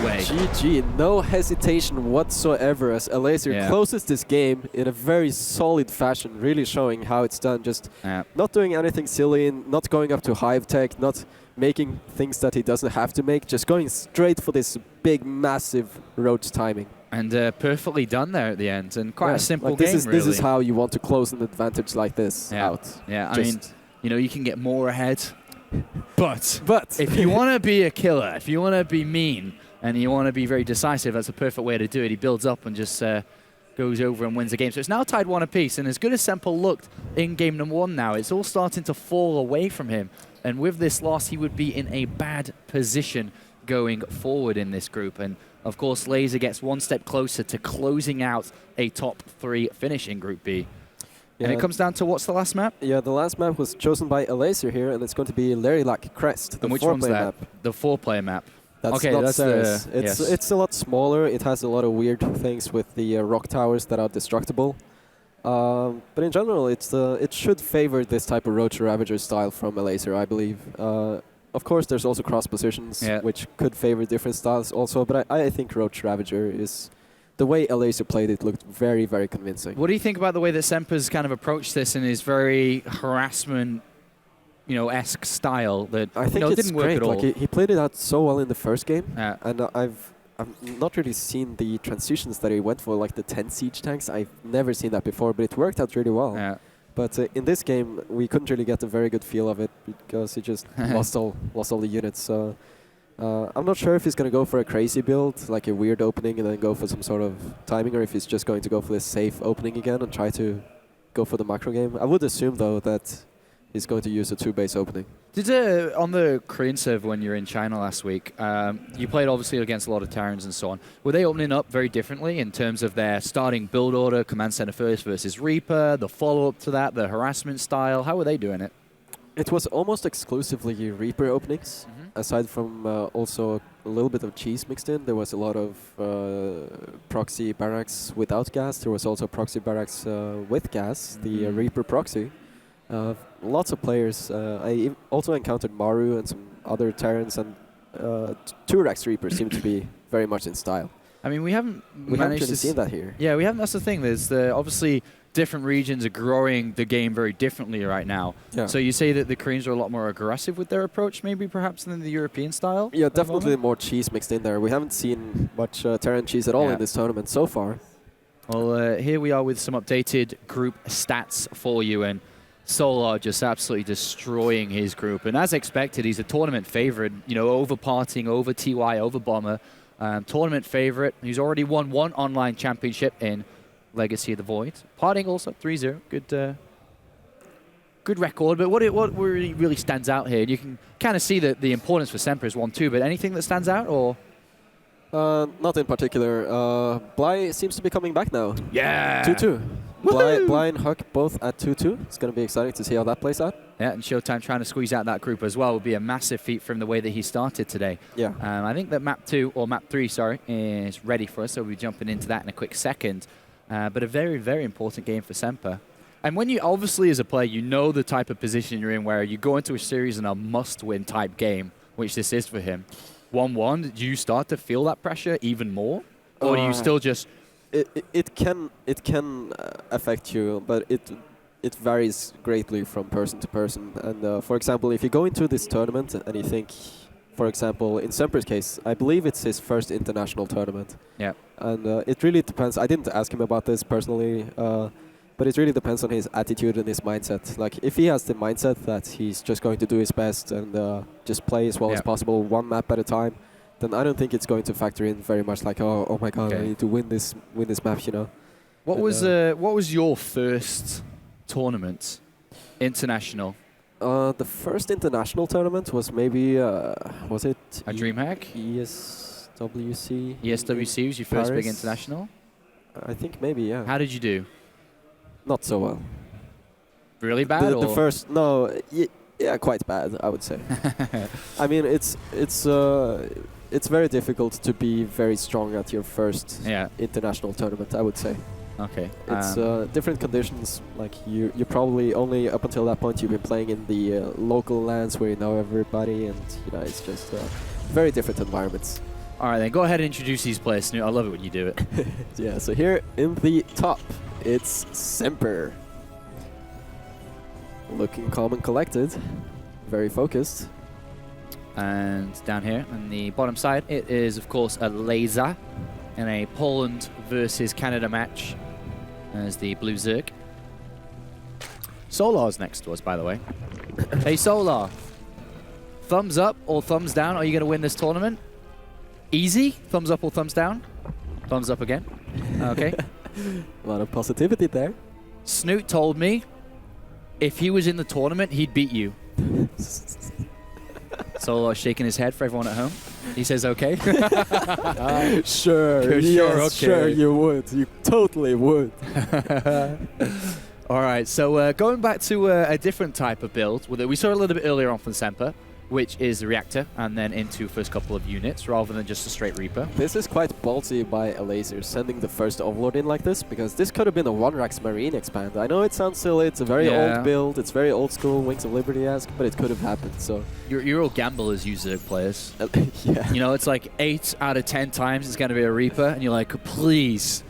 way. GG, no hesitation whatsoever as Elazer closes this game in a very solid fashion, really showing how it's done. Just not doing anything silly, not going up to hive tech, not making things that he doesn't have to make, just going straight for this big, massive roach timing. And perfectly done there at the end, and quite a simple like game, this really. is how you want to close an advantage like this out. Yeah, I mean, you know, you can get more ahead, but if you if want to be a killer, if you want to be mean, and you want to be very decisive, that's a perfect way to do it. He builds up and just goes over and wins the game. So it's now tied 1 apiece, and as good as Semper looked in game number 1 now, it's all starting to fall away from him. And with this loss, he would be in a bad position going forward in this group. And of course, Elazer gets 1 step closer to closing out a top 3 finish in Group B. Yeah. And it comes down to what's the last map? Yeah, the last map was chosen by Elazer here, and it's going to be Larry-Lac Crest, the And which one's 4-player that? map. The 4-player map. That's okay, not that's Ceres. the It's a lot smaller. It has a lot of weird things with the rock towers that are destructible. But in general, it should favor this type of Roach Ravager style from Elazer, I believe. Of course, there's also cross positions, which could favor different styles also, but I think Roach Ravager is... The way Elazer played it looked very, very convincing. What do you think about the way that Semper's kind of approached this in his very harassment, esque style that I think it's didn't work great. at all? Like he played it out so well in the first game, Yeah. and I've not really seen the transitions that he went for, like the 10 siege tanks. I've never seen that before, but it worked out really well. Yeah. But in this game, we couldn't really get a very good feel of it because he just lost all the units. So I'm not sure if he's going to go for a crazy build, like a weird opening, and then go for some sort of timing, or if he's just going to go for this safe opening again and try to go for the macro game. I would assume, though, that he's going to use a 2-base opening. Did on the Korean server when you were in China last week, you played obviously against a lot of Terrans and so on. Were they opening up very differently in terms of their starting build order, command center first versus Reaper, the follow-up to that, the harassment style? How were they doing it? It was almost exclusively Reaper openings, aside from also a little bit of cheese mixed in. There was a lot of proxy barracks without gas. There was also proxy barracks with gas, the Reaper proxy. Lots of players. I also encountered Maru and some other Terrans, and Turax Reaper seemed to be very much in style. I mean, we haven't really seen that here. Yeah, we haven't. That's the thing. There's obviously different regions are growing the game very differently right now. Yeah. So you say that the Koreans are a lot more aggressive with their approach, maybe perhaps than the European style? Yeah, definitely more cheese mixed in there. We haven't seen much Terran cheese at all in this tournament so far. Well, here we are with some updated group stats for you, and Solar just absolutely destroying his group. And as expected, he's a tournament favorite, over Parting, over TY, over Bomber. Tournament favorite. He's already won 1 online championship in Legacy of the Void. Parting also 3-0. Good record. But what really stands out here, and you can kind of see that the importance for Semper is 1-2, but anything that stands out, or? Not in particular. Bly seems to be coming back now. Yeah! 2-2. Bly and Huck both at 2-2. It's going to be exciting to see how that plays out. Yeah, and Showtime trying to squeeze out that group as well would be a massive feat from the way that he started today. Yeah. I think that map 3, is ready for us, so we'll be jumping into that in a quick second. But a very, very important game for Semper. And when you, obviously as a player, you know the type of position you're in where you go into a series in a must-win type game, which this is for him. 1-1, do you start to feel that pressure even more? Or do you still just... It can affect you, but it varies greatly from person to person. And for example, if you go into this tournament and you think, for example, in Semper's case, I believe it's his first international tournament. Yeah. And it really depends. I didn't ask him about this personally, but it really depends on his attitude and his mindset. Like, if he has the mindset that he's just going to do his best and just play as well as possible, 1 map at a time, then I don't think it's going to factor in very much. Like, oh my God, I need to win this map, What was your first tournament, international? The first international tournament was maybe was it a DreamHack? ESWC. ESWC was your first big Paris? international? I think maybe, yeah. How did you do? Not so well. Really bad? The first, no, yeah, quite bad, I would say. I mean, it's very difficult to be very strong at your first international tournament, I would say. Okay. It's different conditions. Like you probably only up until that point you've been playing in the local lands where you know everybody, and you know it's just very different environments. All right, then go ahead and introduce these players, Snoot. I love it when you do it. Yeah. So here in the top, it's Semper. Looking calm and collected, very focused. And down here on the bottom side, it is of course Elazer in a Poland versus Canada match as the Blue Zerg. Solar's next to us, by the way. Hey Solar, thumbs up or thumbs down? Are you going to win this tournament? Easy? Thumbs up or thumbs down? Thumbs up again. Okay. A lot of positivity there. Snoot told me if he was in the tournament, he'd beat you. Solar shaking his head for everyone at home. He says, okay. Sure, yes, okay. sure you would. You totally would. All right, so going back to a different type of build, we saw a little bit earlier on from Semper, which is the reactor, and then into first couple of units, rather than just a straight Reaper. This is quite ballsy by Elazer, sending the first Overlord in like this, because this could have been a one-Rax Marine expand. I know it sounds silly, it's a very old build, it's very old school, Wings of Liberty-esque, but it could have happened, so... You're all gamblers, you Zerg players. Yeah. You know, it's like 8 out of 10 times it's going to be a Reaper, and you're like, please.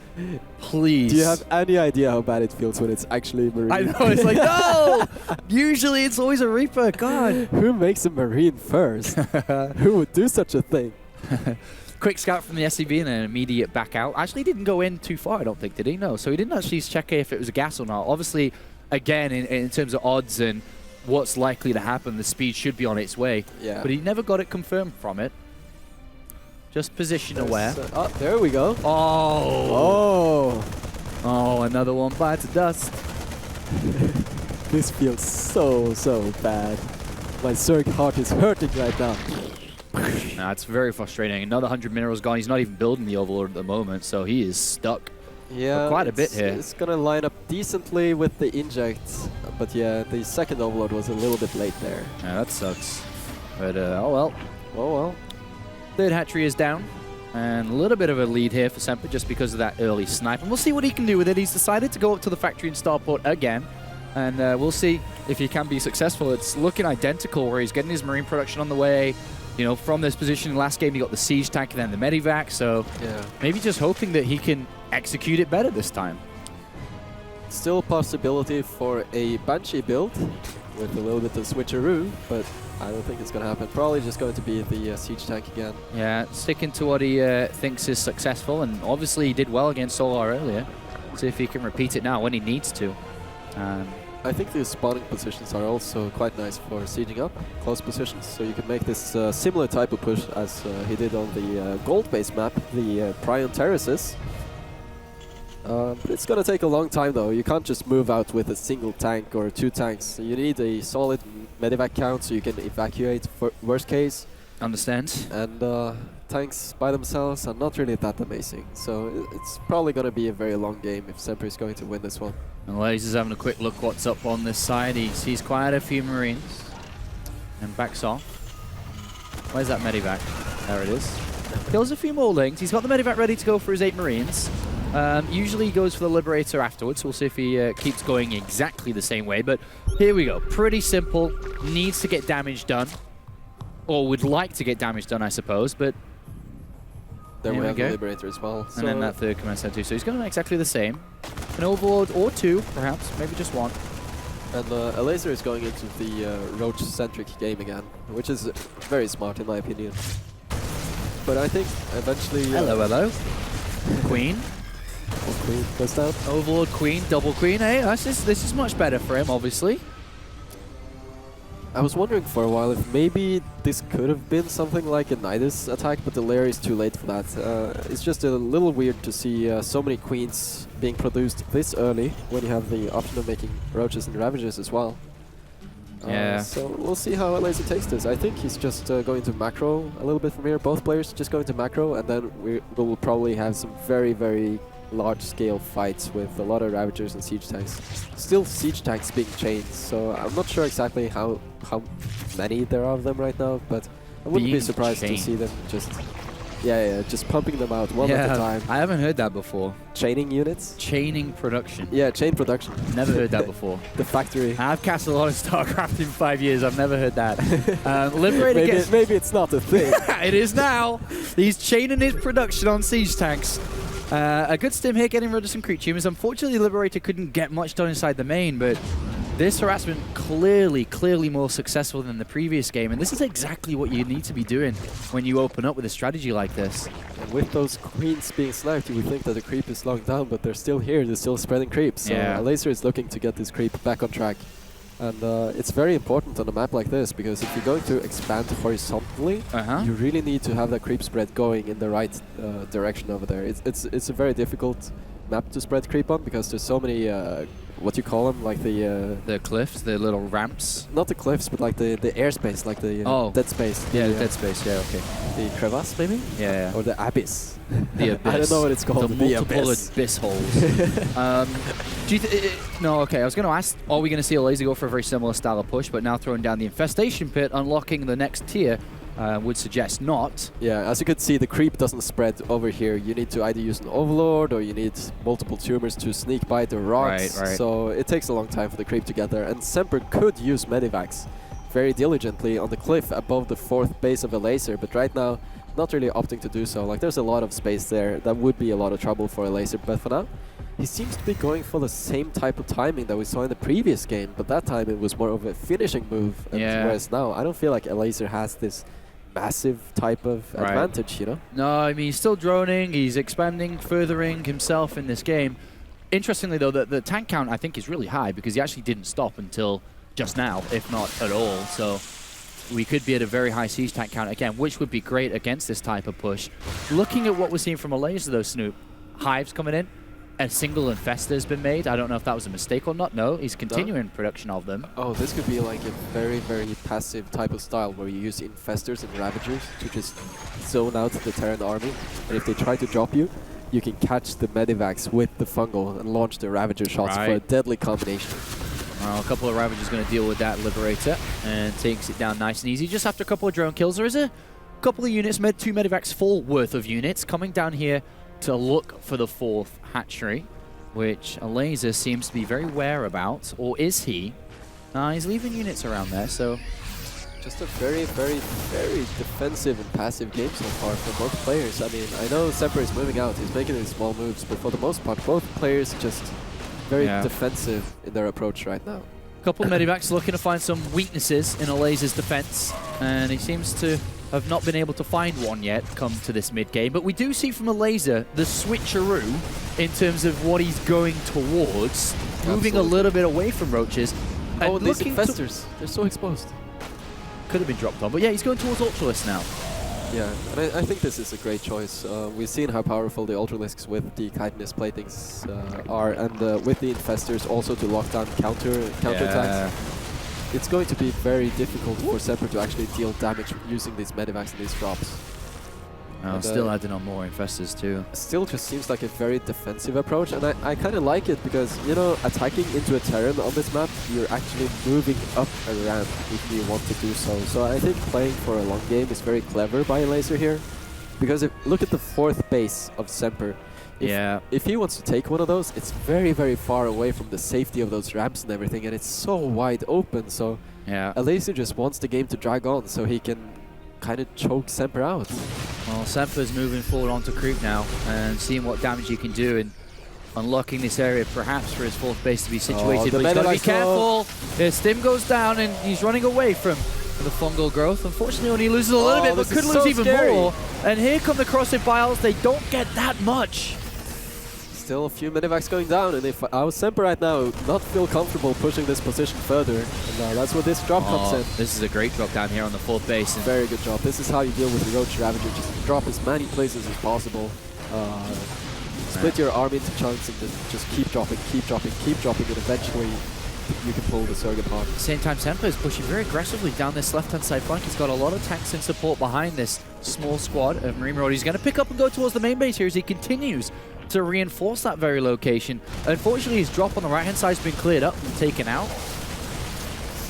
Please. Do you have any idea how bad it feels when it's actually Marine? I know, it's like, no! Usually it's always a Reaper, God. Who makes a Marine first? Who would do such a thing? Quick scout from the SCV and an immediate back out. Actually didn't go in too far, I don't think, did he? No, so he didn't actually check if it was a gas or not. Obviously, again, in terms of odds and what's likely to happen, the speed should be on its way. Yeah. But he never got it confirmed from it. Just position aware. Oh, there we go. Oh! Oh! Oh, another one bites the dust. This feels so bad. My Zerg heart is hurting right now. Nah, it's very frustrating. Another 100 minerals gone. He's not even building the Overlord at the moment, so he is stuck. Yeah, for quite a bit here. It's gonna line up decently with the inject, but yeah, the second Overlord was a little bit late there. Yeah, that sucks. But oh well. Oh well. Third hatchery is down, and a little bit of a lead here for Semper just because of that early snipe. And we'll see what he can do with it. He's decided to go up to the factory in Starport again, and we'll see if he can be successful. It's looking identical where he's getting his Marine production on the way. You know, from this position, last game he got the Siege Tank and then the Medivac, so yeah, maybe just hoping that he can execute it better this time. Still a possibility for a Banshee build with a little bit of switcheroo, but I don't think it's going to happen. Probably just going to be the Siege Tank again. Yeah, sticking to what he thinks is successful, and obviously he did well against Solar earlier. See if he can repeat it now when he needs to. I think the spawning positions are also quite nice for sieging up, close positions, so you can make this similar type of push as he did on the gold-based map, the Prion Terraces. But it's going to take a long time though. You can't just move out with a single tank or 2 tanks. You need a solid medivac count so you can evacuate for worst case. Understand. And tanks by themselves are not really that amazing. So it's probably going to be a very long game if Semper is going to win this one. And Lazer's having a quick look what's up on this side. He sees quite a few Marines and backs off. Where's that medivac? There it is. Kills a few more lings. He's got the medivac ready to go for his 8 Marines. Usually he goes for the Liberator afterwards. We'll see if he keeps going exactly the same way. But here we go. Pretty simple. Needs to get damage done. Or would like to get damage done, I suppose. But there we have the Liberator as well. And then that third command center too. So he's going exactly the same. An Overlord or 2, perhaps. Maybe just 1. And Elazer is going into the Roach-centric game again, which is very smart in my opinion. But I think eventually... hello. Queen. Queen goes down. Overlord, Queen, double Queen. Hey, this is much better for him, obviously. I was wondering for a while if maybe this could have been something like a Nidus attack, but the lair is too late for that. It's just a little weird to see so many Queens being produced this early when you have the option of making Roaches and Ravagers as well. Yeah. So we'll see how Elazer takes this. I think he's just going to macro a little bit from here. Both players just going to macro, and then we will probably have some very large-scale fights with a lot of Ravagers and Siege Tanks. Still Siege Tanks being chained, so I'm not sure exactly how many there are of them right now, but I wouldn't be surprised to see them just Yeah, just pumping them out one at a time. I haven't heard that before. Chaining units? Chaining production. Yeah, chain production. Never heard that before. The factory. I've cast a lot of StarCraft in 5 years. I've never heard that. Liberator gets... Maybe it's not a thing. It is now. He's chaining his production on siege tanks. A good stim here getting rid of some creep tumors. Unfortunately, Liberator couldn't get much done inside the main, but this harassment clearly more successful than the previous game, and this is exactly what you need to be doing when you open up with a strategy like this. And with those queens being sniped, you would think that the creep is slowing down, but they're still here. They're still spreading creeps. So Elazer is looking to get this creep back on track. And it's very important on a map like this, because if you're going to expand horizontally, you really need to have that creep spread going in the right direction over there. It's a very difficult map to spread creep on, because there's so many, what you call them, like the cliffs, the little ramps? Not the cliffs, but like the airspace, like the dead space. Yeah, the dead space, yeah, okay. The crevasse, maybe? Yeah. Or the abyss. The abyss. I don't know what it's called. The multiple abyss holes. Do you no, okay, I was going to ask, are we going to see Elazer go for a very similar style of push, but now throwing down the infestation pit, unlocking the next tier? Would suggest not. Yeah, as you can see, the creep doesn't spread over here. You need to either use an overlord or you need multiple tumors to sneak by the rocks. Right. So it takes a long time for the creep to get there. And Semper could use medivacs very diligently on the cliff above the 4th base of Elazer, but right now, not really opting to do so. Like, there's a lot of space there. That would be a lot of trouble for Elazer, but for now, he seems to be going for the same type of timing that we saw in the previous game, but that time it was more of a finishing move. And whereas now, I don't feel like Elazer has this massive type of advantage, you know? No, I mean, he's still droning, he's expanding, furthering himself in this game. Interestingly, though, the tank count, I think, is really high because he actually didn't stop until just now, if not at all. So we could be at a very high siege tank count again, which would be great against this type of push. Looking at what we're seeing from Elazer, though, Snoop, Hives coming in, a single infester has been made. I don't know if that was a mistake or not. No, he's continuing production of them. Oh, this could be like a very, very passive type of style where you use infestors and ravagers to just zone out the Terran army. And if they try to drop you, you can catch the medivacs with the fungal and launch the ravager shots for a deadly combination. Well, a couple of ravagers going to deal with that Liberator and takes it down nice and easy. Just after a couple of drone kills, there is a couple of units, 2 medivacs full worth of units coming down here to look for the 4th hatchery, which Elazer seems to be very wary about, or is he? He's leaving units around there, so... Just a very, very, very defensive and passive game so far for both players. I mean, I know Semper is moving out, he's making these small moves, but for the most part, both players just very defensive in their approach right now. Couple of medivacs looking to find some weaknesses in Elazer's defense, and he seems to have not been able to find one yet come to this mid-game. But we do see from Elazer the switcheroo in terms of what he's going towards, moving a little bit away from roaches. Oh, these infestors, they're so exposed. Could have been dropped on, but yeah, he's going towards Ultralisk now. Yeah, and I think this is a great choice. We've seen how powerful the Ultralisks with the chitinous platings are, and with the infestors also to lock down counterattacks. It's going to be very difficult for Semper to actually deal damage using these medivacs and these drops. Still adding on more infestors too. Still just seems like a very defensive approach, and I kind of like it because, you know, attacking into a Terran on this map, you're actually moving up a ramp if you want to do so. So I think playing for a long game is very clever by Elazer here, because look at the 4th base of Semper. If he wants to take one of those, it's very, very far away from the safety of those ramps and everything, and it's so wide open. So Elazer just wants the game to drag on so he can kind of choke Semper out. Well, Semper's moving forward onto creep now and seeing what damage he can do and unlocking this area perhaps for his 4th base to be situated. But he's got to be careful. His stim goes down and he's running away from the fungal growth. Unfortunately, only loses a little bit, but could lose even more. And here come the Corrosive Vials. They don't get that much. Still a few medivacs going down, and if I was Semper right now, not feel comfortable pushing this position further, and that's where this drop comes in. This is a great drop down here on the 4th base. Very good job. This is how you deal with the Roach Ravager. Just drop as many places as possible. Split your army into chunks and just keep dropping, and eventually you can pull the Surrogate apart. At the same time, Semper is pushing very aggressively down this left-hand side flank. He's got a lot of tanks in support behind this small squad of Marine Marauders. He's going to pick up and go towards the main base here as he continues to reinforce that very location. Unfortunately, his drop on the right-hand side has been cleared up and taken out.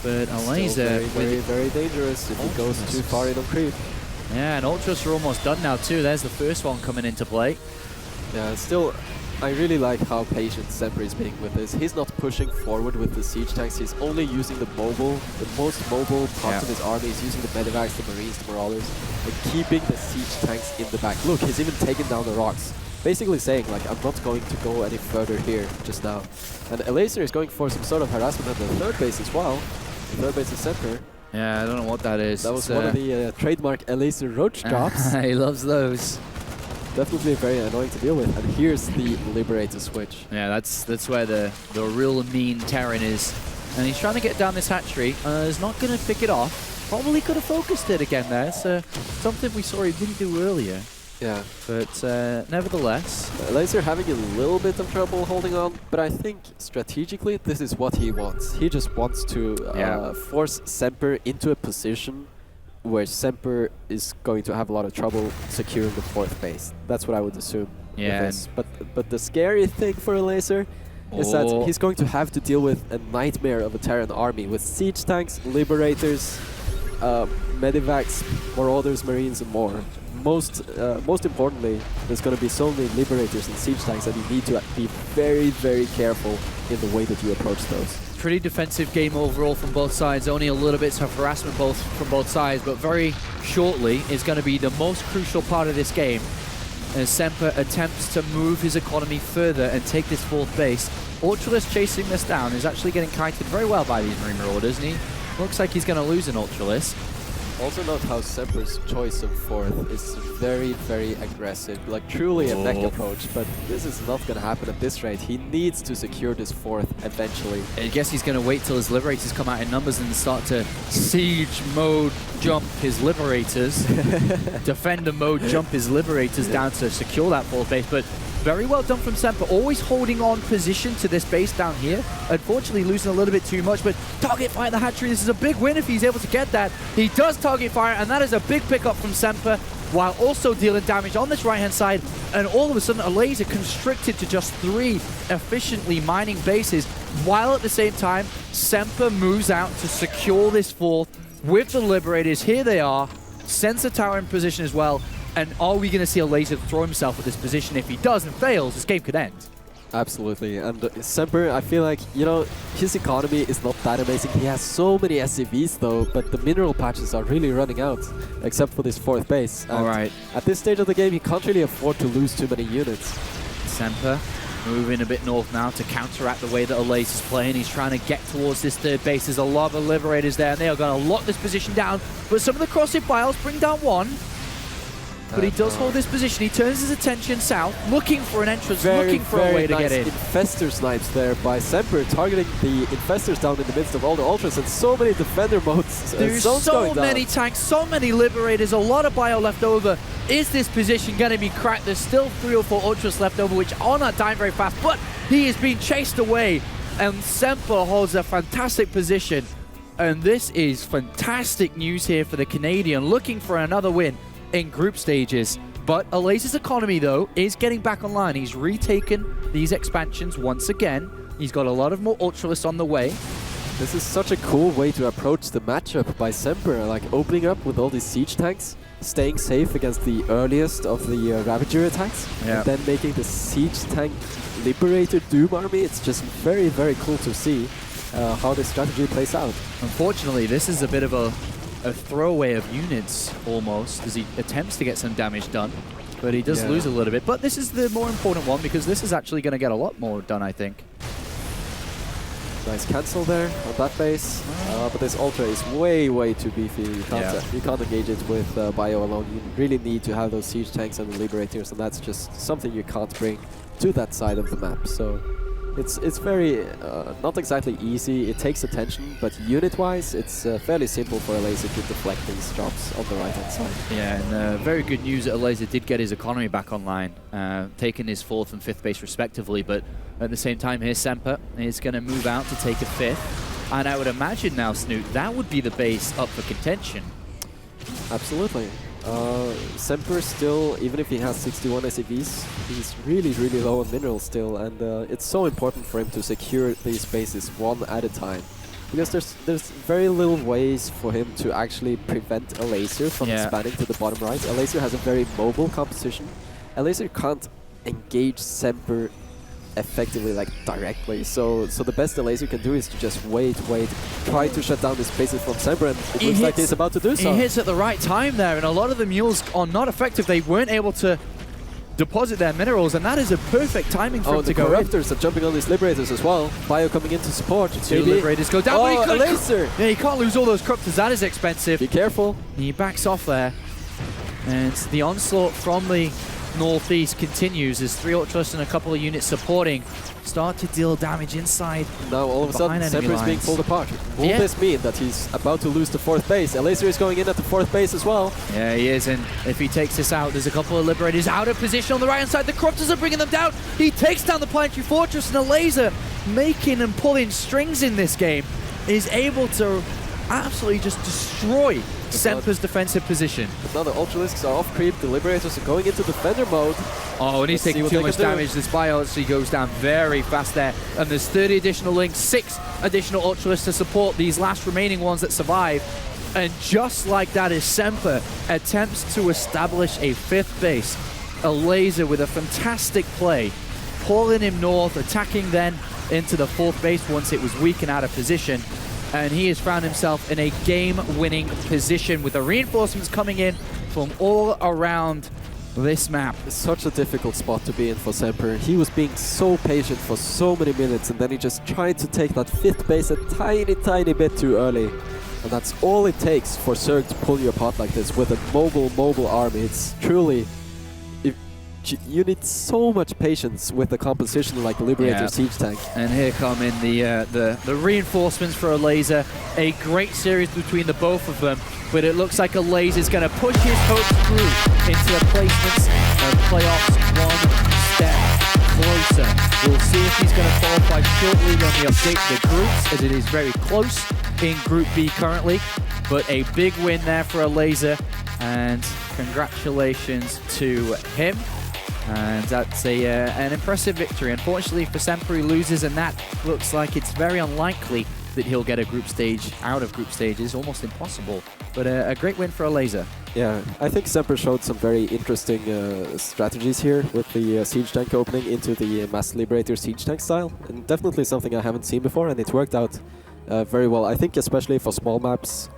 But Elazer, very, very dangerous if he goes too far in on creep. Yeah, and Ultras are almost done now too. There's the first one coming into play. Yeah, still, I really like how patient Semper is being with this. He's not pushing forward with the siege tanks. He's only using the most mobile parts of his army. He's using the medivacs, the marines, the marauders, and keeping the siege tanks in the back. Look, he's even taken down the rocks. Basically saying, like, I'm not going to go any further here just now. And Elazer is going for some sort of harassment at the third base as well. The third base is Semper. Yeah, I don't know what that is. That was one of the trademark Elazer roach drops. He loves those. Definitely very annoying to deal with. And here's the Liberator switch. Yeah, that's where the real mean Terran is. And he's trying to get down this hatchery. He's not going to pick it off. Probably could have focused it again there. It's something we saw he didn't do earlier. Yeah. But nevertheless... Elazer having a little bit of trouble holding on, but I think strategically this is what he wants. He just wants to force Semper into a position where Semper is going to have a lot of trouble securing the fourth base. That's what I would assume. Yeah. With this. But the scary thing for Elazer is that he's going to have to deal with a nightmare of a Terran army with siege tanks, liberators, medivacs, marauders, marines, and more. Most importantly, there's going to be so many liberators and siege tanks that you need to be very, very careful in the way that you approach those. Pretty defensive game overall from both sides. Only a little bit of harassment from both sides, but very shortly is going to be the most crucial part of this game as Semper attempts to move his economy further and take this fourth base. Ultralist chasing this down is actually getting kited very well by these Marine Marauders, and he looks like he's going to lose an Ultralist. Also note how Semper's choice of fourth is very, very aggressive, like truly a mech approach, but this is not going to happen at this rate. He needs to secure this fourth eventually. I guess he's going to wait till his Liberators come out in numbers and start to siege mode jump his Liberators, defender mode jump his Liberators down to secure that fourth base, but very well done from Semper, always holding on position to this base down here. Unfortunately losing a little bit too much, but target fire the hatchery. This is a big win if he's able to get that. He does target fire, and that is a big pickup from Semper, while also dealing damage on this right-hand side. And all of a sudden, Elazer constricted to just 3 efficiently mining bases, while at the same time, Semper moves out to secure this fourth with the Liberators. Here they are. Sends the tower in position as well. And are we going to see Elazer throw himself at this position? If he does and fails, this game could end. Absolutely. And Semper, I feel like, you know, his economy is not that amazing. He has so many SCVs though, but the mineral patches are really running out, except for this fourth base. And Alright. at this stage of the game, he can't really afford to lose too many units. Semper moving a bit north now to counteract the way that Elazer is playing. He's trying to get towards this third base. There's a lot of Liberators there, and they are going to lock this position down. But some of the crossing files bring down one. But he does hold this position. He turns his attention south, looking for an entrance, looking for a way to get in. Infestor snipes there by Semper, targeting the Infestors down in the midst of all the Ultras, and so many defender modes. There's so many tanks, so many Liberators, a lot of bio left over. Is this position going to be cracked? There's still 3 or 4 Ultras left over, which are not dying very fast, but he is being chased away, and Semper holds a fantastic position. And this is fantastic news here for the Canadian, looking for another win in group stages. But Elazer's economy, though, is getting back online. He's retaken these expansions once again. He's got a lot of more Ultralists on the way. This is such a cool way to approach the matchup by Semper, like opening up with all these siege tanks, staying safe against the earliest of the Ravager attacks, and then making the siege tank Liberator Doom army. It's just very, very cool to see how this strategy plays out. Unfortunately, this is a bit of a throwaway of units, almost, as he attempts to get some damage done. But he does lose a little bit. But this is the more important one, because this is actually going to get a lot more done, I think. Nice cancel there on that base. But this Ultra is way, way too beefy. You can't engage it with bio alone. You really need to have those siege tanks and the Liberators, and that's just something you can't bring to that side of the map. So it's very, not exactly easy. It takes attention, but unit-wise, it's fairly simple for Elazer to deflect these drops on the right-hand side. Yeah, and very good news that Elazer did get his economy back online, taking his 4th and 5th base respectively, but at the same time here, Semper is going to move out to take a 5th, and I would imagine now, Snoot, that would be the base up for contention. Absolutely. Semper still, even if he has 61 SCVs, he's really, really low on minerals still, and it's so important for him to secure these bases one at a time. Because there's very little ways for him to actually prevent Elazer from spanning to the bottom right. Elazer has a very mobile composition. Elazer can't engage Semper effectively, like directly. So the best Elazer can do is to just wait, try to shut down the spaces from Semper, and it looks like he's about to do so. He hits at the right time there, and a lot of the mules are not effective. They weren't able to deposit their minerals, and that is a perfect timing for him to go in. Oh, the Corruptors are jumping on these Liberators as well. Bio coming in to support. Two Liberators go down, oh, but Elazer! Yeah, he can't lose all those Corruptors. That is expensive. Be careful. He backs off there, and the onslaught from the northeast continues as 3 Ultras and a couple of units supporting start to deal damage inside. Now all of a sudden Semper is being pulled apart. Will this mean that he's about to lose the 4th base? Elazer is going in at the 4th base as well. Yeah, he is, and if he takes this out, there's a couple of Liberators out of position on the right-hand side. The Corruptors are bringing them down. He takes down the Planetary Fortress, and Elazer, making and pulling strings in this game, is able to absolutely just destroy Semper's defensive position. But now the Ultralisks are off creep, the Liberators are going into defender mode. Oh, and he's taking too much damage. This bio actually goes down very fast there. And there's 30 additional links, 6 additional Ultralisks to support these last remaining ones that survive. And just like that, as Semper attempts to establish a 5th base, Elazer with a fantastic play, pulling him north, attacking then into the 4th base once it was weak and out of position. And he has found himself in a game-winning position with the reinforcements coming in from all around this map. It's such a difficult spot to be in for Semper. He was being so patient for so many minutes, and then he just tried to take that 5th base a tiny bit too early. And that's all it takes for Zerg to pull you apart like this with a mobile army. It's truly... You need so much patience with a composition like Liberator Siege Tank. And here come in the reinforcements for Elazer. A great series between the both of them, but it looks like Elazer's going to push his hopes through into the placements of playoffs one step closer. We'll see if he's going to qualify shortly when we update the groups, as it is very close in Group B currently. But a big win there for Elazer, and congratulations to him. And that's an impressive victory. Unfortunately for Semper, he loses, and that looks like it's very unlikely that he'll get a group stage out of group stages. Almost impossible, but a great win for Elazer. Yeah, I think Semper showed some very interesting strategies here with the Siege Tank opening into the Mass Liberator Siege Tank style. And definitely something I haven't seen before, and it worked out very well. I think especially for small maps,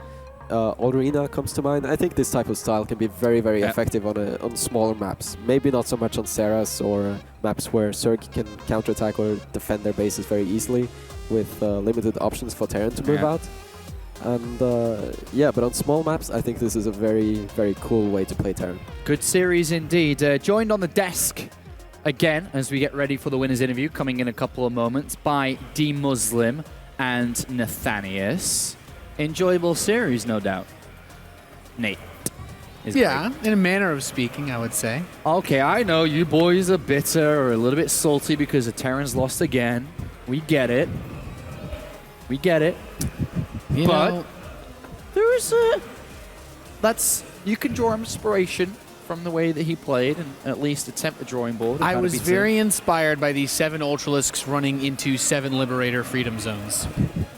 Arena comes to mind. I think this type of style can be very effective on smaller maps. Maybe not so much on Seras or maps where Zerg can counterattack or defend their bases very easily with limited options for Terran to move out. And but on small maps, I think this is a very cool way to play Terran. Good series indeed. Joined on the desk again as we get ready for the winner's interview, coming in a couple of moments, by D Muslim and Nathanius. Enjoyable series, no doubt. Nate. Yeah, in a manner of speaking, I would say. Okay, I know you boys are bitter or a little bit salty because the Terrans lost again. We get it. We get it. But there is you can draw inspiration from the way that he played and at least attempt the drawing board. I was very inspired by these 7 Ultralisks running into 7 Liberator Freedom Zones.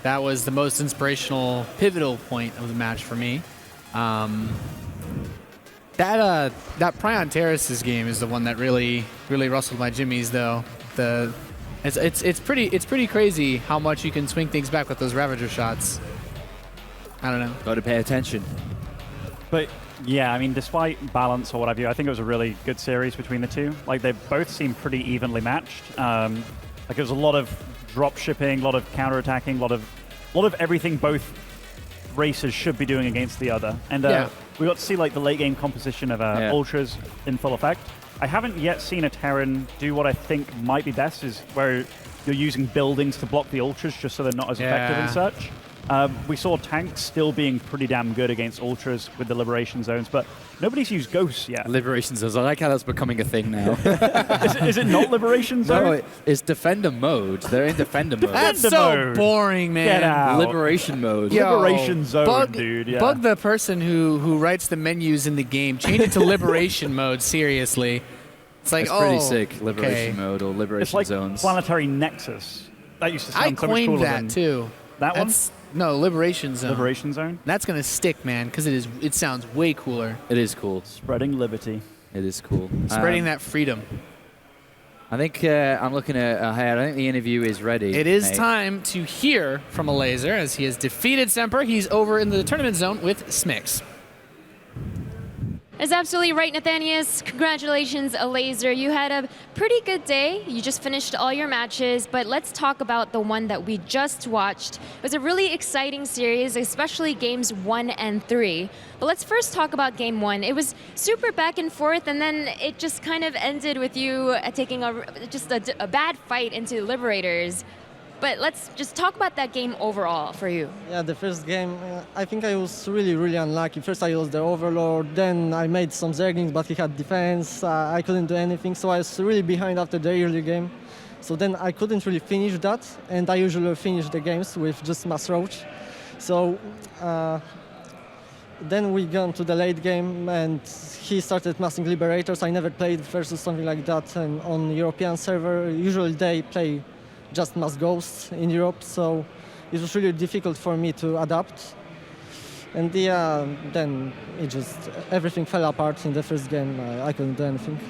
That was the most inspirational, pivotal point of the match for me. That Prion Terraces game is the one that really rustled my jimmies, though. It's pretty crazy how much you can swing things back with those Ravager shots. I don't know. Got to pay attention. But yeah, I mean, despite balance or what have you, I think it was a really good series between the two. Like, they both seemed pretty evenly matched. Like, it was a lot of drop shipping, a lot of counterattacking, a lot of everything both races should be doing against the other. And we got to see like the late game composition of Ultras in full effect. I haven't yet seen a Terran do what I think might be best, is where you're using buildings to block the Ultras just so they're not as effective and such. We saw tanks still being pretty damn good against Ultras with the Liberation Zones, but nobody's used Ghosts yet. Liberation Zones, I like how that's becoming a thing now. is it not Liberation Zone? No, it's Defender mode. They're in Defender mode. That's so boring, man. Get out. Liberation mode. Liberation Zone, dude. Yeah. Bug the person who writes the menus in the game. Change it to Liberation mode, seriously. It's like, it's pretty sick. Liberation mode or Liberation it's like Zones. Planetary Nexus. That used to sound so much cooler I coined that, too. That one? No, Liberation Zone. Liberation Zone. That's gonna stick, man, because it sounds way cooler. It is cool. Spreading liberty. It is cool. Spreading that freedom. I think I'm looking at ahead. I think the interview is ready. It is mate. time to hear from Elazer as he has defeated Semper. He's over in the tournament zone with Smix. That's absolutely right, Nathanius. Congratulations, Elazer. You had a pretty good day. You just finished all your matches, but let's talk about the one that we just watched. It was a really exciting series, especially games 1 and 3. But let's first talk about game 1. It was super back and forth, and then it just kind of ended with you taking a bad fight into Liberators. But let's just talk about that game overall for you. Yeah, the first game, I think I was really unlucky. First I lost the Overlord, then I made some Zerglings, but he had defense. I couldn't do anything, so I was really behind after the early game. So then I couldn't really finish that, and I usually finish the games with just Mass Roach. So then we got to the late game, and he started massing Liberators. I never played versus something like that and on European server. Usually they play just mass ghosts in Europe, so it was really difficult for me to adapt. And yeah, then everything fell apart in the first game. I couldn't do anything.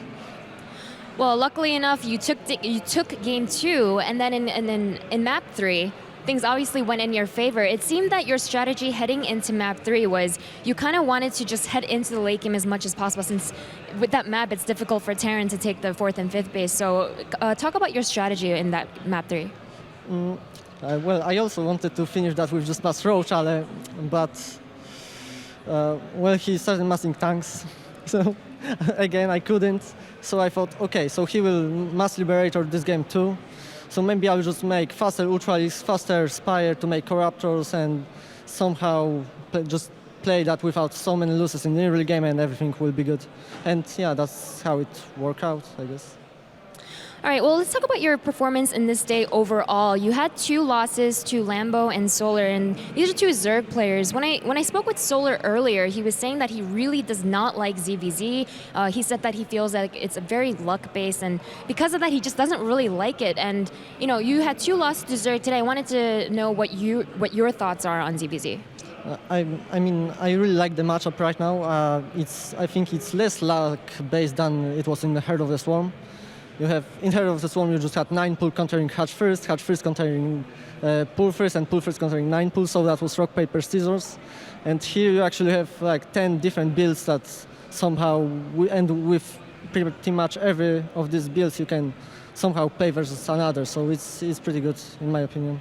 Well, luckily enough, you took game 2, and then in map 3, things obviously went in your favor. It seemed that your strategy heading into map 3 was you kind of wanted to just head into the late game as much as possible, since with that map it's difficult for Terran to take the 4th and 5th base. So talk about your strategy in that map 3. Well, I also wanted to finish that with just Mass Roach, but well, he started massing tanks, so again I couldn't. So I thought, okay, so he will mass Liberator this game too. So maybe I'll just make faster Ultralisk, faster Spire to make Corruptors, and somehow just play that without so many losses in the early game, and everything will be good. And yeah, that's how it worked out, I guess. All right, well, let's talk about your performance in this day overall. You had 2 losses to Lambo and Solar, and these are 2 Zerg players. When I spoke with Solar earlier, he was saying that he really does not like ZVZ. He said that he feels like it's a very luck-based, and because of that, he just doesn't really like it. And you know, you had 2 losses to Zerg today. I wanted to know what your thoughts are on ZVZ. I mean, I really like the matchup right now. I think it's less luck-based than it was in the Heart of the Swarm. You have, in Heart of the Swarm, you just had 9 pull countering Hatch first countering pull first, and pull first countering 9 pull, so that was rock, paper, scissors. And here you actually have like 10 different builds that somehow, and with pretty much every of these builds you can somehow play versus another, so it's pretty good in my opinion.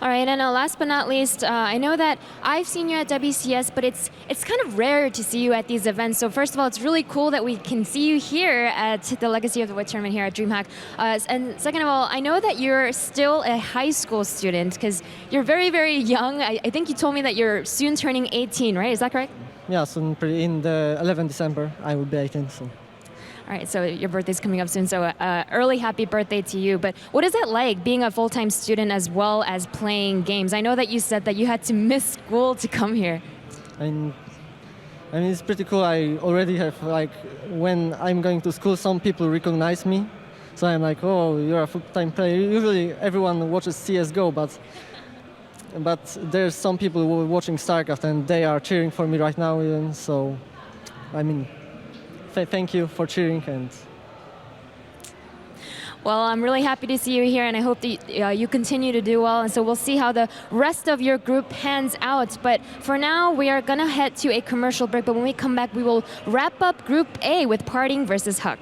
All right, and last but not least, I know that I've seen you at WCS, but it's kind of rare to see you at these events. So first of all, it's really cool that we can see you here at the Legacy of the Void tournament here at DreamHack. And second of all, I know that you're still a high school student because you're very young. I think you told me that you're soon turning 18, right? Is that correct? Yeah, soon in the 11th December, I will be 18. So. All right, so your birthday's coming up soon, so early happy birthday to you. But what is it like being a full-time student as well as playing games? I know that you said that you had to miss school to come here. I mean, it's pretty cool. I already have, like, when I'm going to school, some people recognize me. So I'm like, oh, you're a full-time player. Usually everyone watches CSGO, but there's some people who are watching StarCraft and they are cheering for me right now even. So, I mean, thank you for cheering. And well, I'm really happy to see you here, and I hope that you continue to do well. And so we'll see how the rest of your group pans out. But for now, we are going to head to a commercial break. But when we come back, we will wrap up Group A with Parting versus Huck.